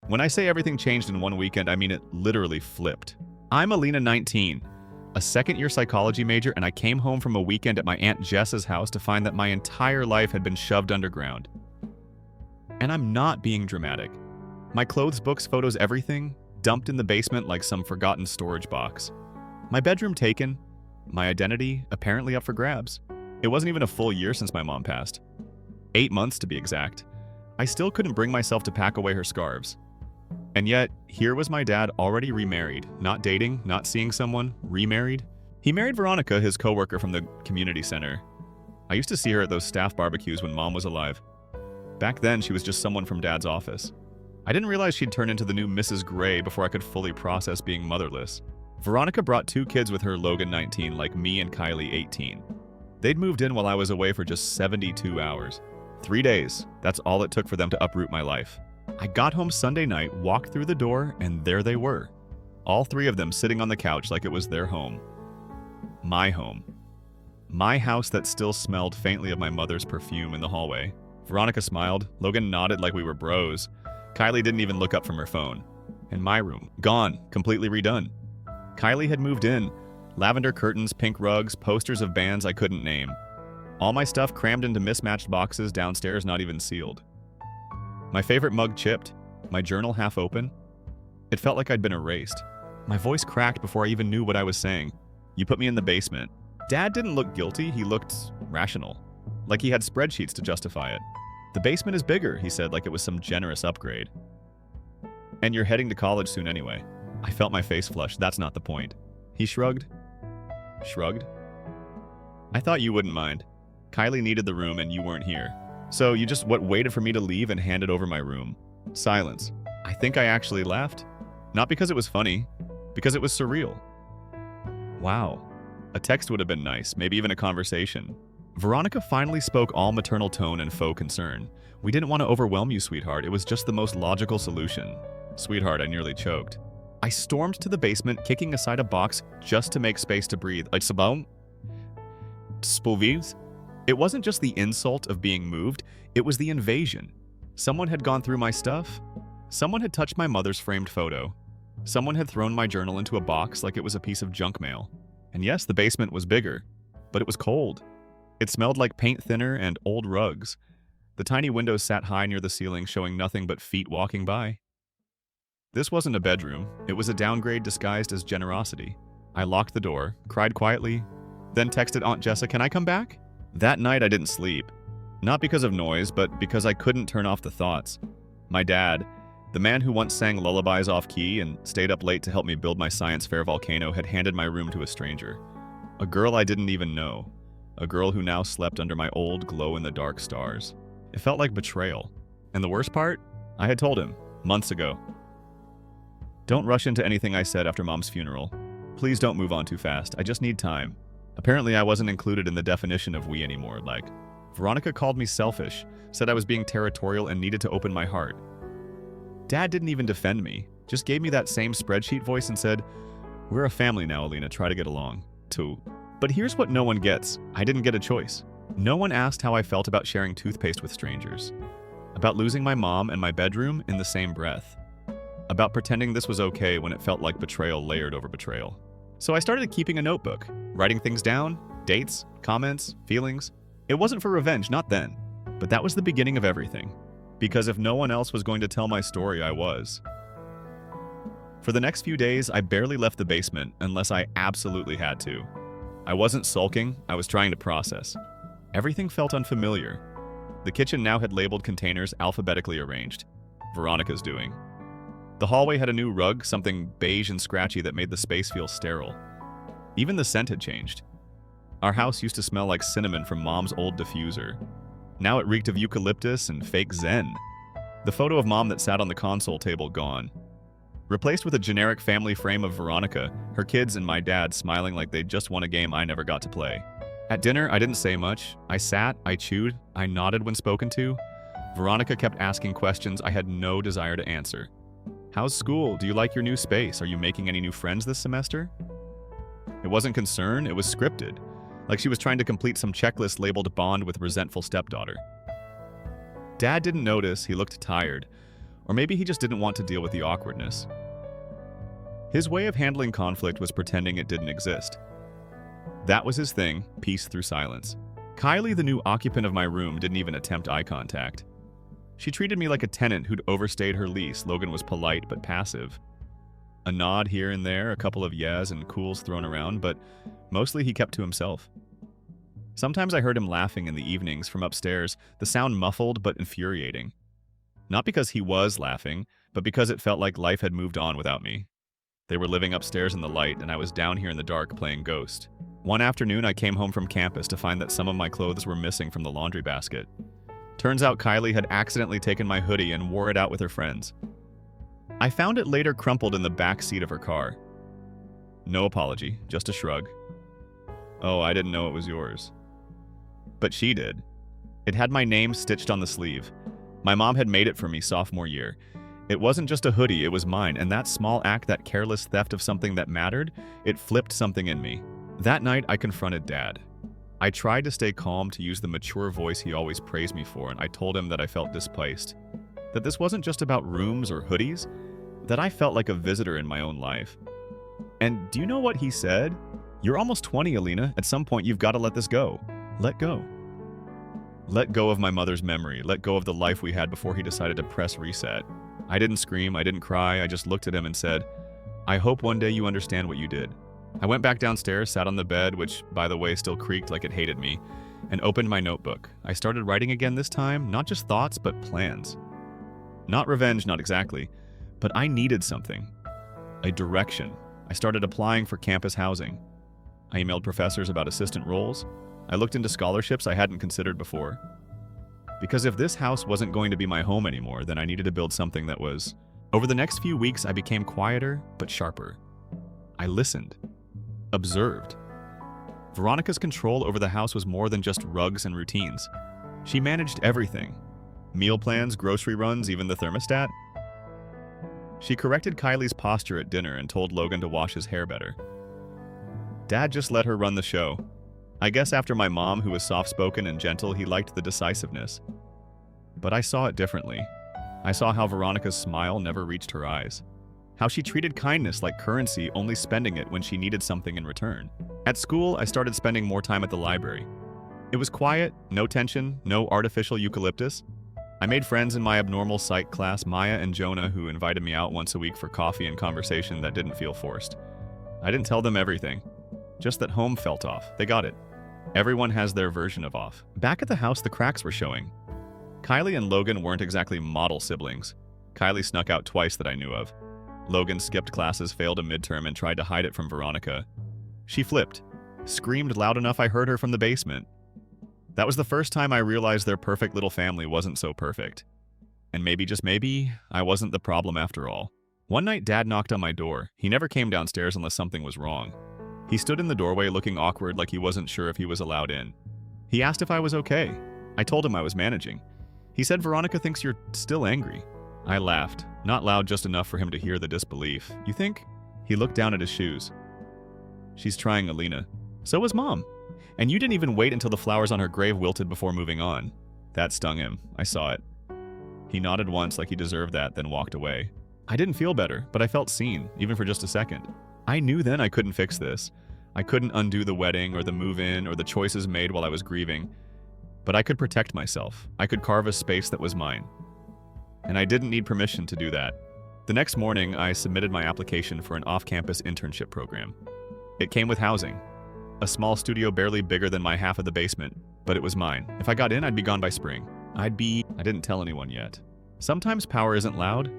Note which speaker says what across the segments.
Speaker 1: When I say everything changed in one weekend, I mean it literally flipped. I'm Alina, 19, a second-year psychology major, and I came home from a weekend at my Aunt Jessa's house to find that my entire life had been shoved underground. And I'm not being dramatic. My clothes, books, photos, everything, dumped in the basement like some forgotten storage box. My bedroom taken, my identity apparently up for grabs. It wasn't even a full year since my mom passed. 8 months to be exact. I still couldn't bring myself to pack away her scarves. And yet, here was my dad already remarried, not dating, not seeing someone, remarried. He married Veronica, his coworker from the community center. I used to see her at those staff barbecues when mom was alive. Back then, she was just someone from dad's office. I didn't realize she'd turn into the new Mrs. Gray before I could fully process being motherless. Veronica brought 2 kids with her, Logan, 19, like me, and Kylie, 18. They'd moved in while I was away for just 72 hours. 3 days, that's all it took for them to uproot my life. I got home Sunday night, walked through the door, and there they were. All 3 of them sitting on the couch like it was their home. My home. My house that still smelled faintly of my mother's perfume in the hallway. Veronica smiled, Logan nodded like we were bros. Kylie didn't even look up from her phone. And my room, gone, completely redone. Kylie had moved in. Lavender curtains, pink rugs, posters of bands I couldn't name. All my stuff crammed into mismatched boxes downstairs, not even sealed. My favorite mug chipped, my journal half open. It felt like I'd been erased. My voice cracked before I even knew what I was saying. You put me in the basement. Dad didn't look guilty, he looked rational. Like he had spreadsheets to justify it. The basement is bigger, he said, like it was some generous upgrade. And you're heading to college soon anyway. I felt my face flush, that's not the point. He shrugged. Shrugged? I thought you wouldn't mind. Kylie needed the room and you weren't here. So you just waited for me to leave and handed over my room. Silence. I think I actually laughed. Not because it was funny, because it was surreal. Wow. A text would have been nice, maybe even a conversation. Veronica finally spoke all maternal tone and faux concern. We didn't want to overwhelm you, sweetheart. It was just the most logical solution. Sweetheart, I nearly choked. I stormed to the basement, kicking aside a box just to make space to breathe. It's about Spovies? It wasn't just the insult of being moved, it was the invasion. Someone had gone through my stuff. Someone had touched my mother's framed photo. Someone had thrown my journal into a box like it was a piece of junk mail. And yes, the basement was bigger, but it was cold. It smelled like paint thinner and old rugs. The tiny windows sat high near the ceiling, showing nothing but feet walking by. This wasn't a bedroom. It was a downgrade disguised as generosity. I locked the door, cried quietly, then texted Aunt Jessa, "Can I come back?" That night I didn't sleep. Not because of noise, but because I couldn't turn off the thoughts. My dad, the man who once sang lullabies off-key and stayed up late to help me build my science fair volcano, had handed my room to a stranger. A girl I didn't even know. A girl who now slept under my old glow-in-the-dark stars. It felt like betrayal. And the worst part? I had told him, months ago. Don't rush into anything I said after Mom's funeral. Please don't move on too fast. I just need time. Apparently I wasn't included in the definition of we anymore. Like, Veronica called me selfish, said I was being territorial and needed to open my heart. Dad didn't even defend me, just gave me that same spreadsheet voice and said, "We're a family now, Alina, try to get along." Too. But here's what no one gets. I didn't get a choice. No one asked how I felt about sharing toothpaste with strangers. About losing my mom and my bedroom in the same breath. About pretending this was okay when it felt like betrayal layered over betrayal. So I started keeping a notebook, writing things down, dates, comments, feelings. It wasn't for revenge, not then. But that was the beginning of everything. Because if no one else was going to tell my story, I was. For the next few days, I barely left the basement unless I absolutely had to. I wasn't sulking, I was trying to process. Everything felt unfamiliar. The kitchen now had labeled containers alphabetically arranged. Veronica's doing. The hallway had a new rug, something beige and scratchy that made the space feel sterile. Even the scent had changed. Our house used to smell like cinnamon from Mom's old diffuser. Now it reeked of eucalyptus and fake zen. The photo of Mom that sat on the console table gone. Replaced with a generic family frame of Veronica, her kids and my dad smiling like they'd just won a game I never got to play. At dinner, I didn't say much. I sat, I chewed, I nodded when spoken to. Veronica kept asking questions I had no desire to answer. How's school? Do you like your new space? Are you making any new friends this semester? It wasn't concern, it was scripted. Like she was trying to complete some checklist labeled bond with resentful stepdaughter. Dad didn't notice, he looked tired. Or maybe he just didn't want to deal with the awkwardness. His way of handling conflict was pretending it didn't exist. That was his thing, peace through silence. Kylie, the new occupant of my room, didn't even attempt eye contact. She treated me like a tenant who'd overstayed her lease. Logan was polite but passive. A nod here and there, a couple of yes and cools thrown around, but mostly he kept to himself. Sometimes I heard him laughing in the evenings from upstairs, the sound muffled but infuriating. Not because he was laughing, but because it felt like life had moved on without me. They were living upstairs in the light, and I was down here in the dark playing Ghost. One afternoon, I came home from campus to find that some of my clothes were missing from the laundry basket. Turns out Kylie had accidentally taken my hoodie and wore it out with her friends. I found it later crumpled in the back seat of her car. No apology, just a shrug. Oh, I didn't know it was yours. But she did. It had my name stitched on the sleeve. My mom had made it for me sophomore year. It wasn't just a hoodie, it was mine, and that small act, that careless theft of something that mattered, it flipped something in me. That night, I confronted Dad. I tried to stay calm, to use the mature voice he always praised me for, and I told him that I felt displaced. That this wasn't just about rooms or hoodies, that I felt like a visitor in my own life. And do you know what he said? You're almost 20, Alina. At some point, you've got to let this go. Let go. Let go of my mother's memory. Let go of the life we had before he decided to press reset. I didn't scream. I didn't cry. I just looked at him and said, I hope one day you understand what you did. I went back downstairs, sat on the bed, which, by the way, still creaked like it hated me, and opened my notebook. I started writing again this time, not just thoughts, but plans. Not revenge, not exactly, but I needed something. A direction. I started applying for campus housing. I emailed professors about assistant roles. I looked into scholarships I hadn't considered before. Because if this house wasn't going to be my home anymore, then I needed to build something that was. Over the next few weeks, I became quieter, but sharper. I listened. Observed. Veronica's control over the house was more than just rugs and routines. She managed everything. Meal plans, grocery runs, even the thermostat. She corrected Kylie's posture at dinner and told Logan to wash his hair better. Dad just let her run the show. I guess after my mom, who was soft-spoken and gentle, he liked the decisiveness. But I saw it differently. I saw how Veronica's smile never reached her eyes. How she treated kindness like currency, only spending it when she needed something in return. At school, I started spending more time at the library. It was quiet, no tension, no artificial eucalyptus. I made friends in my abnormal psych class, Maya and Jonah, who invited me out once a week for coffee and conversation that didn't feel forced. I didn't tell them everything, just that home felt off. They got it. Everyone has their version of off. Back at the house, the cracks were showing. Kylie and Logan weren't exactly model siblings. Kylie snuck out twice that I knew of. Logan skipped classes, failed a midterm, and tried to hide it from Veronica. She flipped, screamed loud enough I heard her from the basement. That was the first time I realized their perfect little family wasn't so perfect. And maybe, just maybe, I wasn't the problem after all. One night, Dad knocked on my door. He never came downstairs unless something was wrong. He stood in the doorway looking awkward, like he wasn't sure if he was allowed in. He asked if I was okay. I told him I was managing. He said, Veronica thinks you're still angry. I laughed, not loud, just enough for him to hear the disbelief. You think? He looked down at his shoes. She's trying, Alina. So was Mom. And you didn't even wait until the flowers on her grave wilted before moving on. That stung him. I saw it. He nodded once like he deserved that, then walked away. I didn't feel better, but I felt seen, even for just a second. I knew then I couldn't fix this. I couldn't undo the wedding or the move-in or the choices made while I was grieving. But I could protect myself. I could carve a space that was mine. And I didn't need permission to do that. The next morning, I submitted my application for an off-campus internship program. It came with housing. A small studio barely bigger than my half of the basement, but it was mine. If I got in, I'd be gone by spring. I didn't tell anyone yet. Sometimes power isn't loud.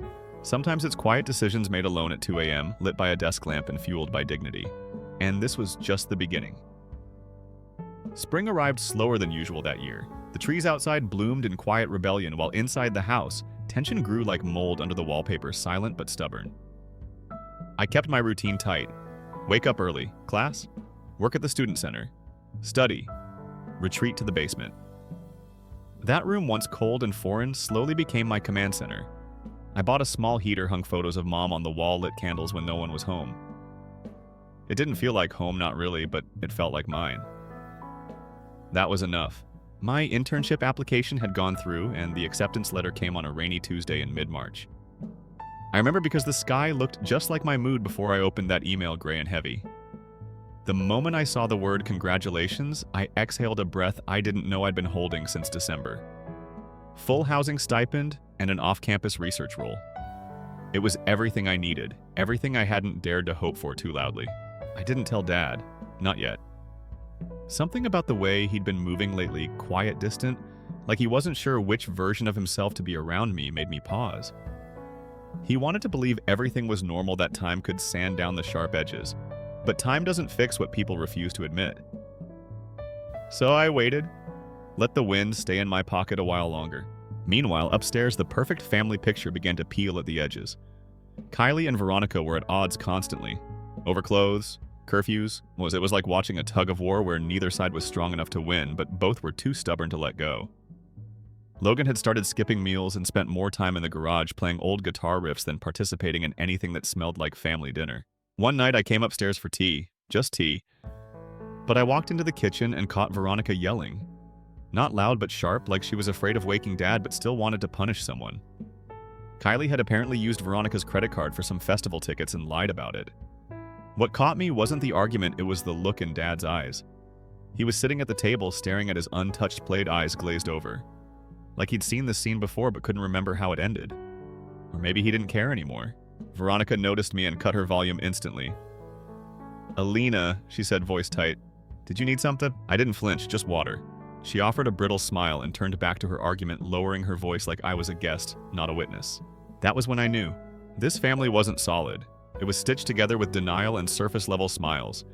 Speaker 1: Sometimes it's quiet decisions made alone at 2 a.m., lit by a desk lamp and fueled by dignity. And this was just the beginning. Spring arrived slower than usual that year. The trees outside bloomed in quiet rebellion, while inside the house, tension grew like mold under the wallpaper, silent but stubborn. I kept my routine tight. Wake up early, class, work at the student center, study, retreat to the basement. That room, once cold and foreign, slowly became my command center. I bought a small heater, hung photos of Mom on the wall, lit candles when no one was home. It didn't feel like home, not really, but it felt like mine. That was enough. My internship application had gone through, and the acceptance letter came on a rainy Tuesday in mid-March. I remember because the sky looked just like my mood before I opened that email, gray and heavy. The moment I saw the word congratulations, I exhaled a breath I didn't know I'd been holding since December. Full housing stipend and an off-campus research role. It was everything I needed, everything I hadn't dared to hope for too loudly. I didn't tell Dad, not yet. Something about the way he'd been moving lately, quiet, distant, like he wasn't sure which version of himself to be around me, made me pause. He wanted to believe everything was normal, that time could sand down the sharp edges, but time doesn't fix what people refuse to admit. So I waited, let the wind stay in my pocket a while longer. Meanwhile, upstairs, the perfect family picture began to peel at the edges. Kylie and Veronica were at odds constantly. Over clothes, curfews. It was like watching a tug of war where neither side was strong enough to win, but both were too stubborn to let go. Logan had started skipping meals and spent more time in the garage playing old guitar riffs than participating in anything that smelled like family dinner. One night I came upstairs for tea, just tea, but I walked into the kitchen and caught Veronica yelling. Not loud but sharp, like she was afraid of waking Dad but still wanted to punish someone. Kylie had apparently used Veronica's credit card for some festival tickets and lied about it. What caught me wasn't the argument, it was the look in Dad's eyes. He was sitting at the table staring at his untouched plate, eyes glazed over. Like he'd seen this scene before but couldn't remember how it ended. Or maybe he didn't care anymore. Veronica noticed me and cut her volume instantly. "Alina," she said, voice tight. "Did you need something?" I didn't flinch, just water. She offered a brittle smile and turned back to her argument, lowering her voice like I was a guest, not a witness. That was when I knew. This family wasn't solid. It was stitched together with denial and surface-level smiles.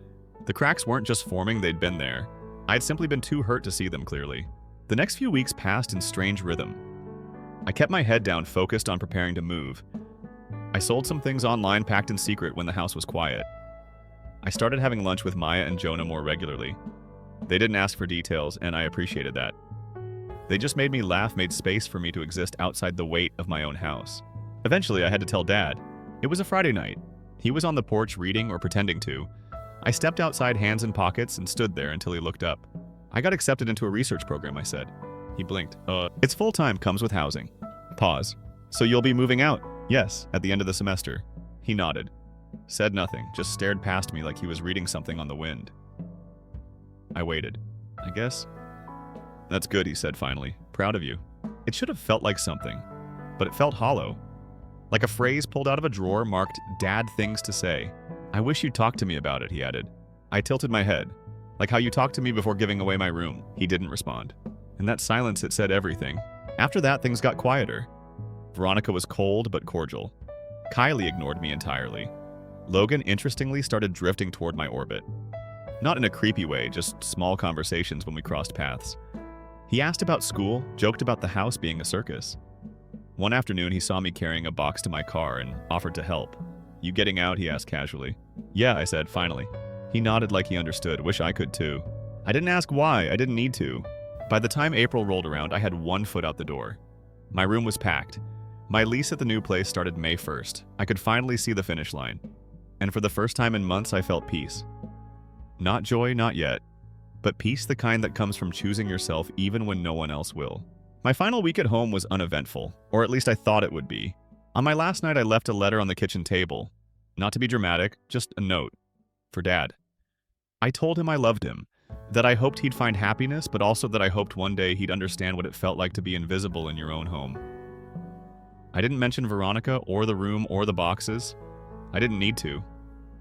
Speaker 1: The cracks weren't just forming, they'd been there. I'd simply been too hurt to see them clearly. The next few weeks passed in strange rhythm. I kept my head down, focused on preparing to move. I sold some things online, packed in secret when the house was quiet. I started having lunch with Maya and Jonah more regularly. They didn't ask for details, and I appreciated that. They just made me laugh, made space for me to exist outside the weight of my own house. Eventually, I had to tell Dad. It was a Friday night. He was on the porch reading or pretending to. I stepped outside, hands in pockets, and stood there until he looked up. "I got accepted into a research program," I said. He blinked. It's full-time, comes with housing." Pause. "So you'll be moving out?" "Yes, at the end of the semester." He nodded. Said nothing, just stared past me like he was reading something on the wind. I waited. "I guess." "That's good," he said finally. "Proud of you." It should have felt like something, but it felt hollow. Like a phrase pulled out of a drawer marked "Dad things to say." "I wish you'd talk to me about it," he added. I tilted my head. "Like how you talked to me before giving away my room." He didn't respond. In that silence, it said everything. After that, things got quieter. Veronica was cold but cordial. Kylie ignored me entirely. Logan, interestingly, started drifting toward my orbit. Not in a creepy way, just small conversations when we crossed paths. He asked about school, joked about the house being a circus. One afternoon, he saw me carrying a box to my car and offered to help. "You getting out?" he asked casually. "Yeah," I said, finally. He nodded like he understood. Wish I could too. I didn't ask why, I didn't need to. By the time April rolled around, I had one foot out the door. My room was packed. My lease at the new place started May 1st. I could finally see the finish line. And for the first time in months, I felt peace. Not joy, not yet, but peace, the kind that comes from choosing yourself even when no one else will. My final week at home was uneventful, or at least I thought it would be. On my last night, I left a letter on the kitchen table. Not to be dramatic, just a note. For Dad. I told him I loved him, that I hoped he'd find happiness, but also that I hoped one day he'd understand what it felt like to be invisible in your own home. I didn't mention Veronica or the room or the boxes. I didn't need to.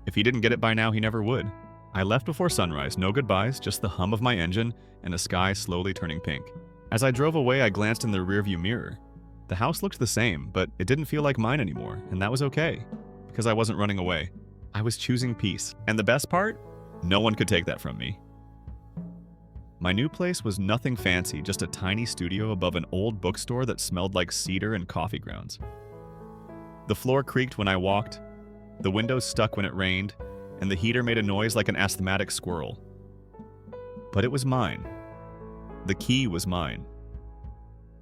Speaker 1: If he didn't get it by now, he never would. I left before sunrise, no goodbyes, just the hum of my engine and a sky slowly turning pink. As I drove away, I glanced in the rearview mirror. The house looked the same, but it didn't feel like mine anymore, and that was okay, because I wasn't running away. I was choosing peace, and the best part? No one could take that from me. My new place was nothing fancy, just a tiny studio above an old bookstore that smelled like cedar and coffee grounds. The floor creaked when I walked, the windows stuck when it rained, and the heater made a noise like an asthmatic squirrel. But it was mine. The key was mine.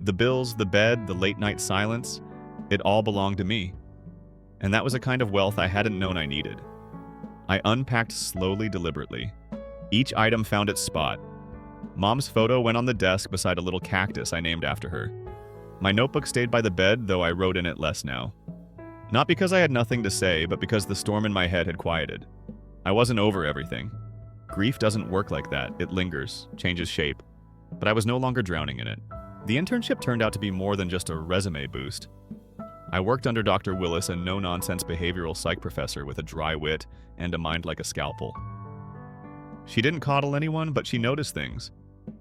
Speaker 1: The bills, the bed, the late-night silence, it all belonged to me. And that was a kind of wealth I hadn't known I needed. I unpacked slowly, deliberately. Each item found its spot. Mom's photo went on the desk beside a little cactus I named after her. My notebook stayed by the bed, though I wrote in it less now. Not because I had nothing to say, but because the storm in my head had quieted. I wasn't over everything. Grief doesn't work like that. It lingers, changes shape. But I was no longer drowning in it. The internship turned out to be more than just a resume boost. I worked under Dr. Willis, a no-nonsense behavioral psych professor with a dry wit and a mind like a scalpel. She didn't coddle anyone, but she noticed things.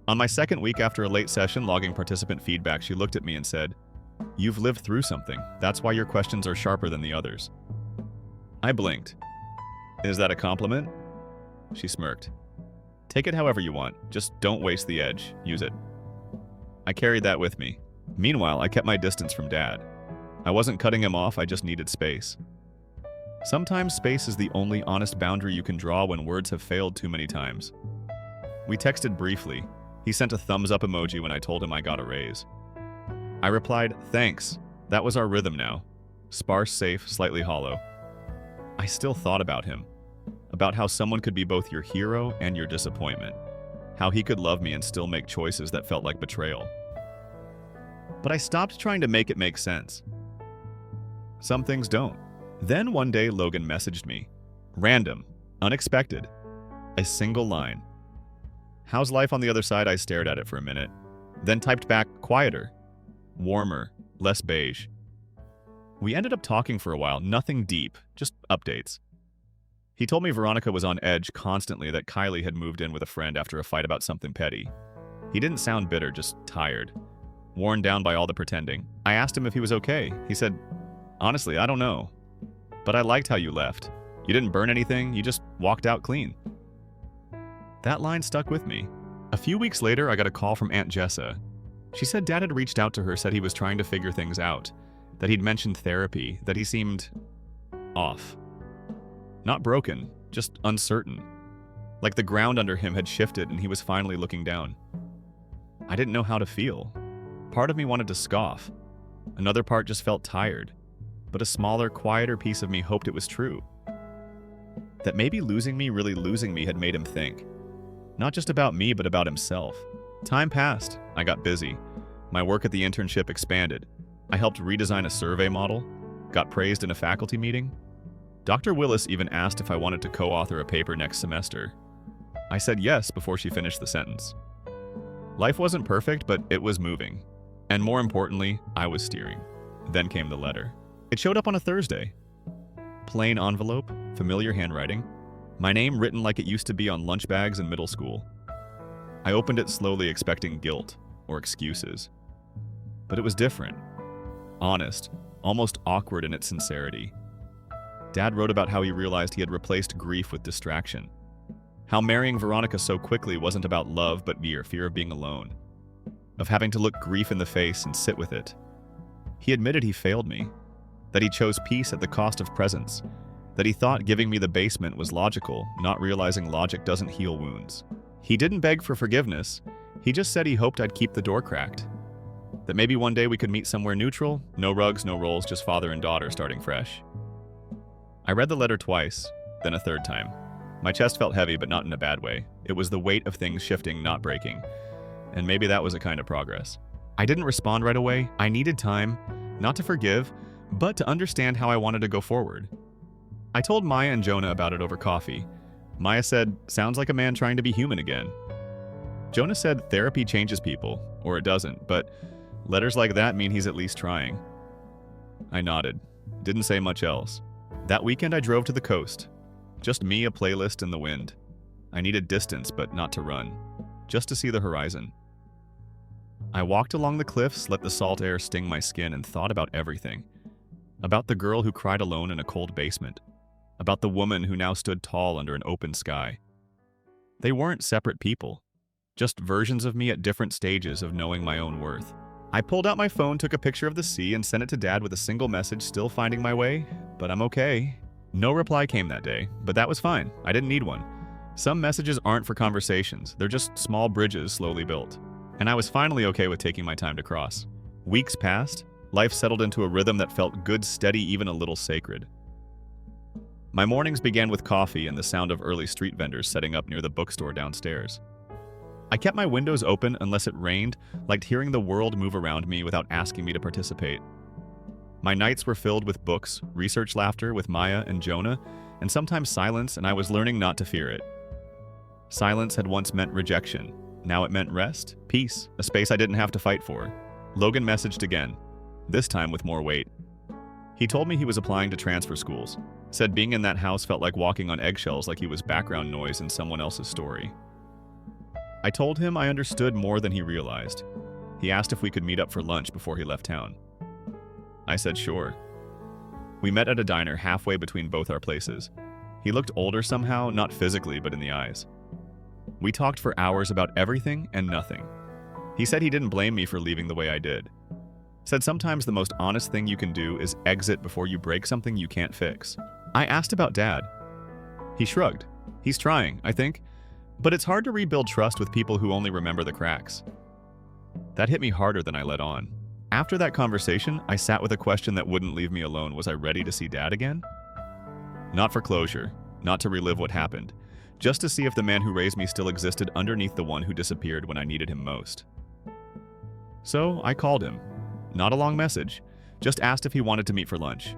Speaker 1: On my second week after a late session logging participant feedback, she looked at me and said, "You've lived through something. That's why your questions are sharper than the others." I blinked. "Is that a compliment?" She smirked. "Take it however you want. Just don't waste the edge. Use it." I carried that with me. Meanwhile, I kept my distance from Dad. I wasn't cutting him off, I just needed space. Sometimes space is the only honest boundary you can draw when words have failed too many times. We texted briefly. He sent a thumbs up emoji when I told him I got a raise. I replied, "Thanks. That was our rhythm now." Sparse, safe, slightly hollow. I still thought about him. About how someone could be both your hero and your disappointment. How he could love me and still make choices that felt like betrayal. But I stopped trying to make it make sense. Some things don't. Then one day Logan messaged me. Random. Unexpected. A single line. "How's life on the other side?" I stared at it for a minute. Then typed back, "Quieter. Warmer. Less beige." We ended up talking for a while, nothing deep, just updates. He told me Veronica was on edge constantly, that Kylie had moved in with a friend after a fight about something petty. He didn't sound bitter, just tired. Worn down by all the pretending. I asked him if he was okay. He said, "Honestly, I don't know. But I liked how you left. You didn't burn anything, you just walked out clean." That line stuck with me. A few weeks later, I got a call from Aunt Jessa. She said Dad had reached out to her, said he was trying to figure things out, that he'd mentioned therapy, that he seemed off. Not broken, just uncertain. Like the ground under him had shifted and he was finally looking down. I didn't know how to feel. Part of me wanted to scoff. Another part just felt tired. But a smaller, quieter piece of me hoped it was true. That maybe losing me, really losing me, had made him think. Not just about me, but about himself. Time passed. I got busy. My work at the internship expanded. I helped redesign a survey model. Got praised in a faculty meeting. Dr. Willis even asked if I wanted to co-author a paper next semester. I said yes before she finished the sentence. Life wasn't perfect, but it was moving. And more importantly, I was steering. Then came the letter. It showed up on a Thursday. Plain envelope, familiar handwriting. My name written like it used to be on lunch bags in middle school. I opened it slowly, expecting guilt or excuses. But it was different. Honest, almost awkward in its sincerity. Dad wrote about how he realized he had replaced grief with distraction. How marrying Veronica so quickly wasn't about love, but fear of being alone. Of having to look grief in the face and sit with it. He admitted he failed me. That he chose peace at the cost of presence. That he thought giving me the basement was logical, not realizing logic doesn't heal wounds. He didn't beg for forgiveness. He just said he hoped I'd keep the door cracked. That maybe one day we could meet somewhere neutral, no rugs, no roles, just father and daughter starting fresh. I read the letter twice, then a third time. My chest felt heavy, but not in a bad way. It was the weight of things shifting, not breaking. And maybe that was a kind of progress. I didn't respond right away. I needed time, not to forgive, but to understand how I wanted to go forward. I told Maya and Jonah about it over coffee. Maya said, "Sounds like a man trying to be human again." Jonah said therapy changes people, or it doesn't, but letters like that mean he's at least trying. I nodded. Didn't say much else. That weekend I drove to the coast. Just me, a playlist, and the wind. I needed distance, but not to run. Just to see the horizon. I walked along the cliffs, let the salt air sting my skin, and thought about everything. About the girl who cried alone in a cold basement. About the woman who now stood tall under an open sky. They weren't separate people. Just versions of me at different stages of knowing my own worth. I pulled out my phone, took a picture of the sea, and sent it to Dad with a single message, still finding my way, but I'm okay. No reply came that day, but that was fine. I didn't need one. Some messages aren't for conversations. They're just small bridges slowly built. And I was finally okay with taking my time to cross. Weeks passed. Life settled into a rhythm that felt good, steady, even a little sacred. My mornings began with coffee and the sound of early street vendors setting up near the bookstore downstairs. I kept my windows open unless it rained, liked hearing the world move around me without asking me to participate. My nights were filled with books, research laughter with Maya and Jonah, and sometimes silence, and I was learning not to fear it. Silence had once meant rejection. Now it meant rest, peace, a space I didn't have to fight for. Logan messaged again, this time with more weight. He told me he was applying to transfer schools, said being in that house felt like walking on eggshells, like he was background noise in someone else's story. I told him I understood more than he realized. He asked if we could meet up for lunch before he left town. I said sure. We met at a diner halfway between both our places. He looked older somehow, not physically, but in the eyes. We talked for hours about everything and nothing. He said he didn't blame me for leaving the way I did. Said sometimes the most honest thing you can do is exit before you break something you can't fix. I asked about Dad. He shrugged. He's trying, I think, but it's hard to rebuild trust with people who only remember the cracks. That hit me harder than I let on. After that conversation, I sat with a question that wouldn't leave me alone. Was I ready to see Dad again? Not for closure, not to relive what happened, just to see if the man who raised me still existed underneath the one who disappeared when I needed him most. So I called him. Not a long message, just asked if he wanted to meet for lunch.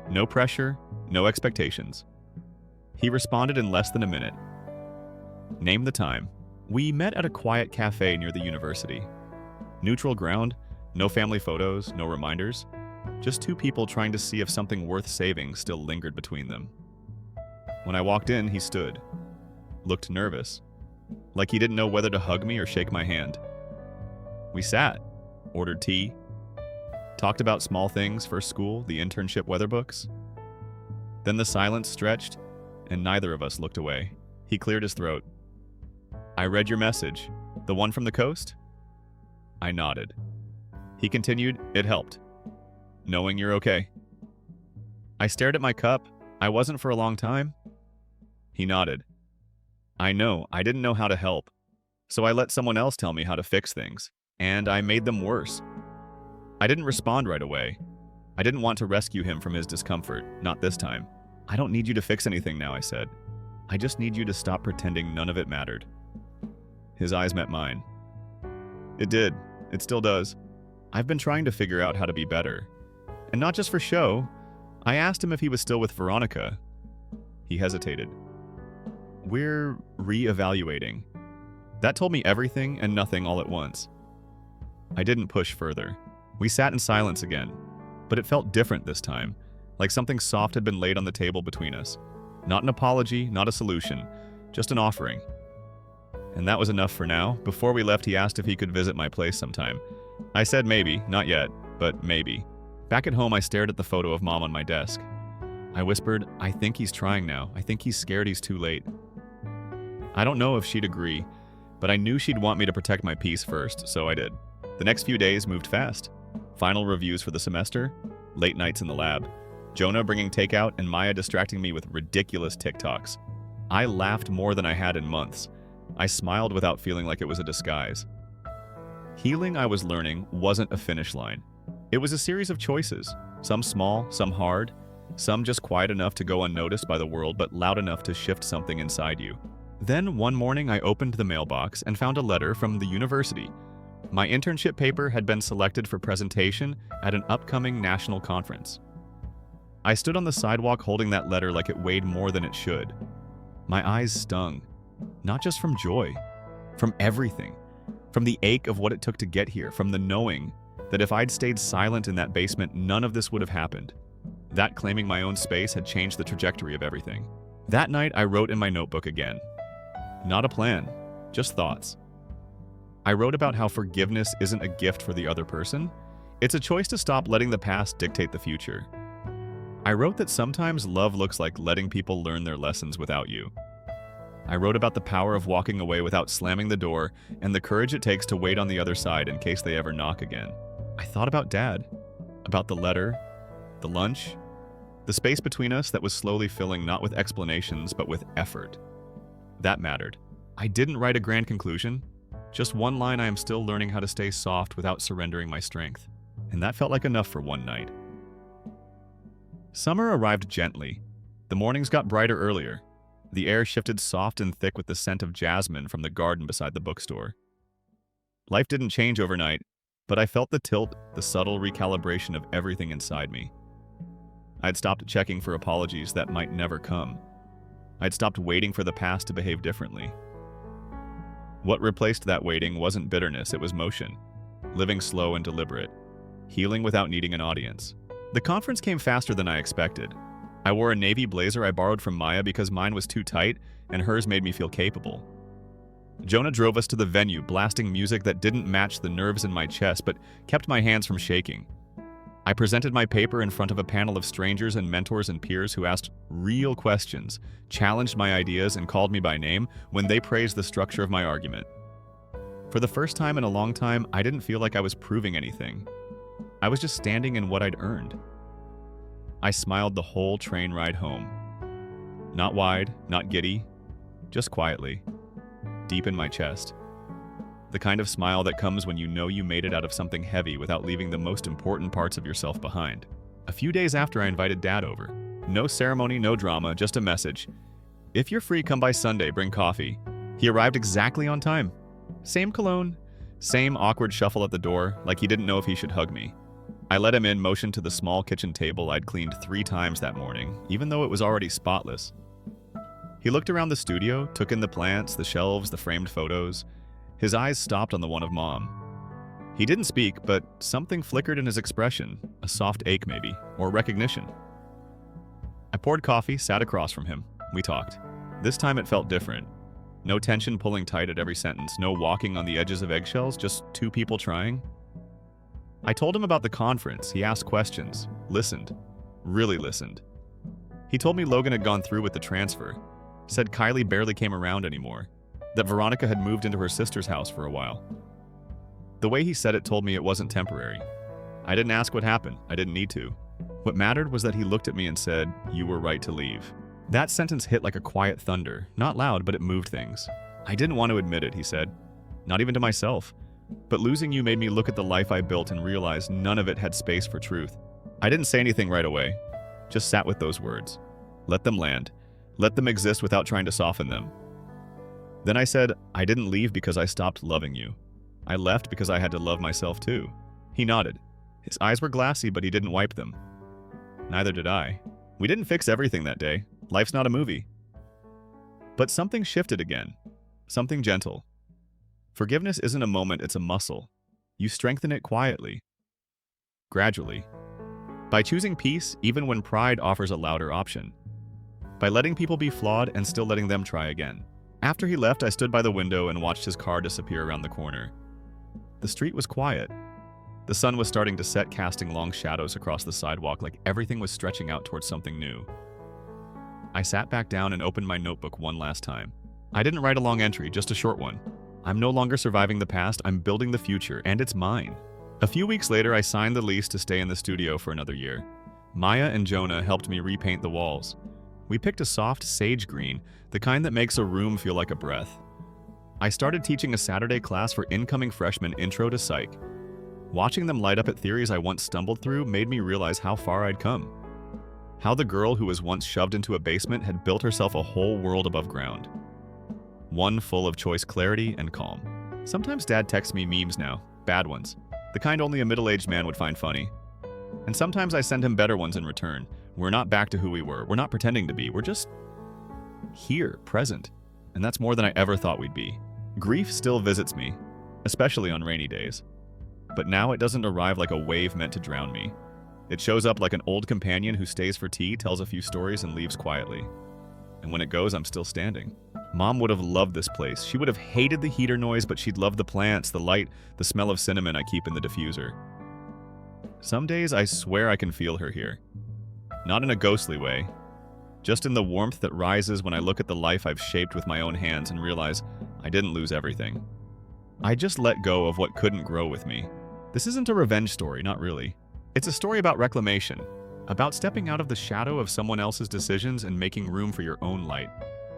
Speaker 1: No pressure, no expectations. He responded in less than a minute. Name the time. We met at a quiet cafe near the university. Neutral ground, no family photos, no reminders. Just two people trying to see if something worth saving still lingered between them. When I walked in, he stood. Looked nervous. Like he didn't know whether to hug me or shake my hand. We sat. Ordered tea, talked about small things, first school, the internship weather books. Then the silence stretched, and neither of us looked away. He cleared his throat. I read your message. The one from the coast? I nodded. He continued, it helped. Knowing you're okay. I stared at my cup. I wasn't for a long time. He nodded. I know, I didn't know how to help. So I let someone else tell me how to fix things. And I made them worse. I didn't respond right away. I didn't want to rescue him from his discomfort, not this time. I don't need you to fix anything now, I said. I just need you to stop pretending none of it mattered. His eyes met mine. It did. It still does. I've been trying to figure out how to be better. And not just for show. I asked him if he was still with Veronica. He hesitated. We're re-evaluating. That told me everything and nothing all at once. I didn't push further. We sat in silence again, but it felt different this time, like something soft had been laid on the table between us. Not an apology, not a solution, just an offering. And that was enough for now. Before we left, he asked if he could visit my place sometime. I said maybe, not yet, but maybe. Back at home, I stared at the photo of Mom on my desk. I whispered, I think he's trying now. I think he's scared he's too late. I don't know if she'd agree, but I knew she'd want me to protect my peace first, so I did. The next few days moved fast. Final reviews for the semester, late nights in the lab, Jonah bringing takeout, and Maya distracting me with ridiculous TikToks. I laughed more than I had in months. I smiled without feeling like it was a disguise. Healing, I was learning, wasn't a finish line. It was a series of choices, some small, some hard, some just quiet enough to go unnoticed by the world but loud enough to shift something inside you. Then one morning I opened the mailbox and found a letter from the university. My internship paper had been selected for presentation at an upcoming national conference. I stood on the sidewalk holding that letter like it weighed more than it should. My eyes stung, not just from joy, from everything, from the ache of what it took to get here, from the knowing that if I'd stayed silent in that basement, none of this would have happened. That claiming my own space had changed the trajectory of everything. That night, I wrote in my notebook again. Not a plan, just thoughts. I wrote about how forgiveness isn't a gift for the other person. It's a choice to stop letting the past dictate the future. I wrote that sometimes love looks like letting people learn their lessons without you. I wrote about the power of walking away without slamming the door and the courage it takes to wait on the other side in case they ever knock again. I thought about Dad, about the letter, the lunch, the space between us that was slowly filling not with explanations but with effort. That mattered. I didn't write a grand conclusion, just one line: I am still learning how to stay soft without surrendering my strength. And that felt like enough for one night. Summer arrived gently. The mornings got brighter earlier. The air shifted soft and thick with the scent of jasmine from the garden beside the bookstore. Life didn't change overnight, But I felt the tilt, the subtle recalibration of everything inside me. I'd stopped checking for apologies that might never come. I'd stopped waiting for the past to behave differently. What replaced that waiting wasn't bitterness, it was motion. Living slow and deliberate. Healing without needing an audience. The conference came faster than I expected. I wore a navy blazer I borrowed from Maya because mine was too tight and hers made me feel capable. Jonah drove us to the venue, blasting music that didn't match the nerves in my chest but kept my hands from shaking. I presented my paper in front of a panel of strangers and mentors and peers who asked real questions, challenged my ideas, and called me by name when they praised the structure of my argument. For the first time in a long time, I didn't feel like I was proving anything. I was just standing in what I'd earned. I smiled the whole train ride home. Not wide, not giddy, just quietly, deep in my chest. The kind of smile that comes when you know you made it out of something heavy without leaving the most important parts of yourself behind. A few days after, I invited Dad over. No ceremony, no drama, just a message. If you're free, come by Sunday, bring coffee. He arrived exactly on time. Same cologne, same awkward shuffle at the door, like he didn't know if he should hug me. I let him in, motioned to the small kitchen table I'd cleaned 3 times that morning, even though it was already spotless. He looked around the studio, took in the plants, the shelves, the framed photos. His eyes stopped on the one of Mom. He didn't speak, but something flickered in his expression, a soft ache maybe, or recognition. I poured coffee, sat across from him. We talked. This time it felt different. No tension pulling tight at every sentence, no walking on the edges of eggshells, just 2 people trying. I told him about the conference. He asked questions, listened, really listened. He told me Logan had gone through with the transfer, said Kylie barely came around anymore, that Veronica had moved into her sister's house for a while. The way he said it told me it wasn't temporary. I didn't ask what happened. I didn't need to. What mattered was that he looked at me and said, "You were right to leave." That sentence hit like a quiet thunder, not loud, but it moved things. I didn't want to admit it, he said, not even to myself. But losing you made me look at the life I built and realize none of it had space for truth. I didn't say anything right away, just sat with those words. Let them land. Let them exist without trying to soften them. Then I said, I didn't leave because I stopped loving you. I left because I had to love myself too. He nodded. His eyes were glassy, but he didn't wipe them. Neither did I. We didn't fix everything that day. Life's not a movie. But something shifted again. Something gentle. Forgiveness isn't a moment, it's a muscle. You strengthen it quietly. Gradually. By choosing peace, even when pride offers a louder option. By letting people be flawed and still letting them try again. After he left, I stood by the window and watched his car disappear around the corner. The street was quiet. The sun was starting to set, casting long shadows across the sidewalk like everything was stretching out towards something new. I sat back down and opened my notebook one last time. I didn't write a long entry, just a short one. I'm no longer surviving the past, I'm building the future, and it's mine. A few weeks later, I signed the lease to stay in the studio for another year. Maya and Jonah helped me repaint the walls. We picked a soft sage green, the kind that makes a room feel like a breath. I started teaching a Saturday class for incoming freshmen Intro to Psych. Watching them light up at theories I once stumbled through made me realize how far I'd come. How the girl who was once shoved into a basement had built herself a whole world above ground. One full of choice clarity and calm. Sometimes Dad texts me memes now, bad ones, the kind only a middle-aged man would find funny. And sometimes I send him better ones in return. We're not back to who we were. We're not pretending to be. We're just here, present. And that's more than I ever thought we'd be. Grief still visits me, especially on rainy days. But now it doesn't arrive like a wave meant to drown me. It shows up like an old companion who stays for tea, tells a few stories, and leaves quietly. And when it goes, I'm still standing. Mom would have loved this place. She would have hated the heater noise, but she'd love the plants, the light, the smell of cinnamon I keep in the diffuser. Some days I swear I can feel her here. Not in a ghostly way, just in the warmth that rises when I look at the life I've shaped with my own hands and realize I didn't lose everything. I just let go of what couldn't grow with me. This isn't a revenge story, not really. It's a story about reclamation, about stepping out of the shadow of someone else's decisions and making room for your own light.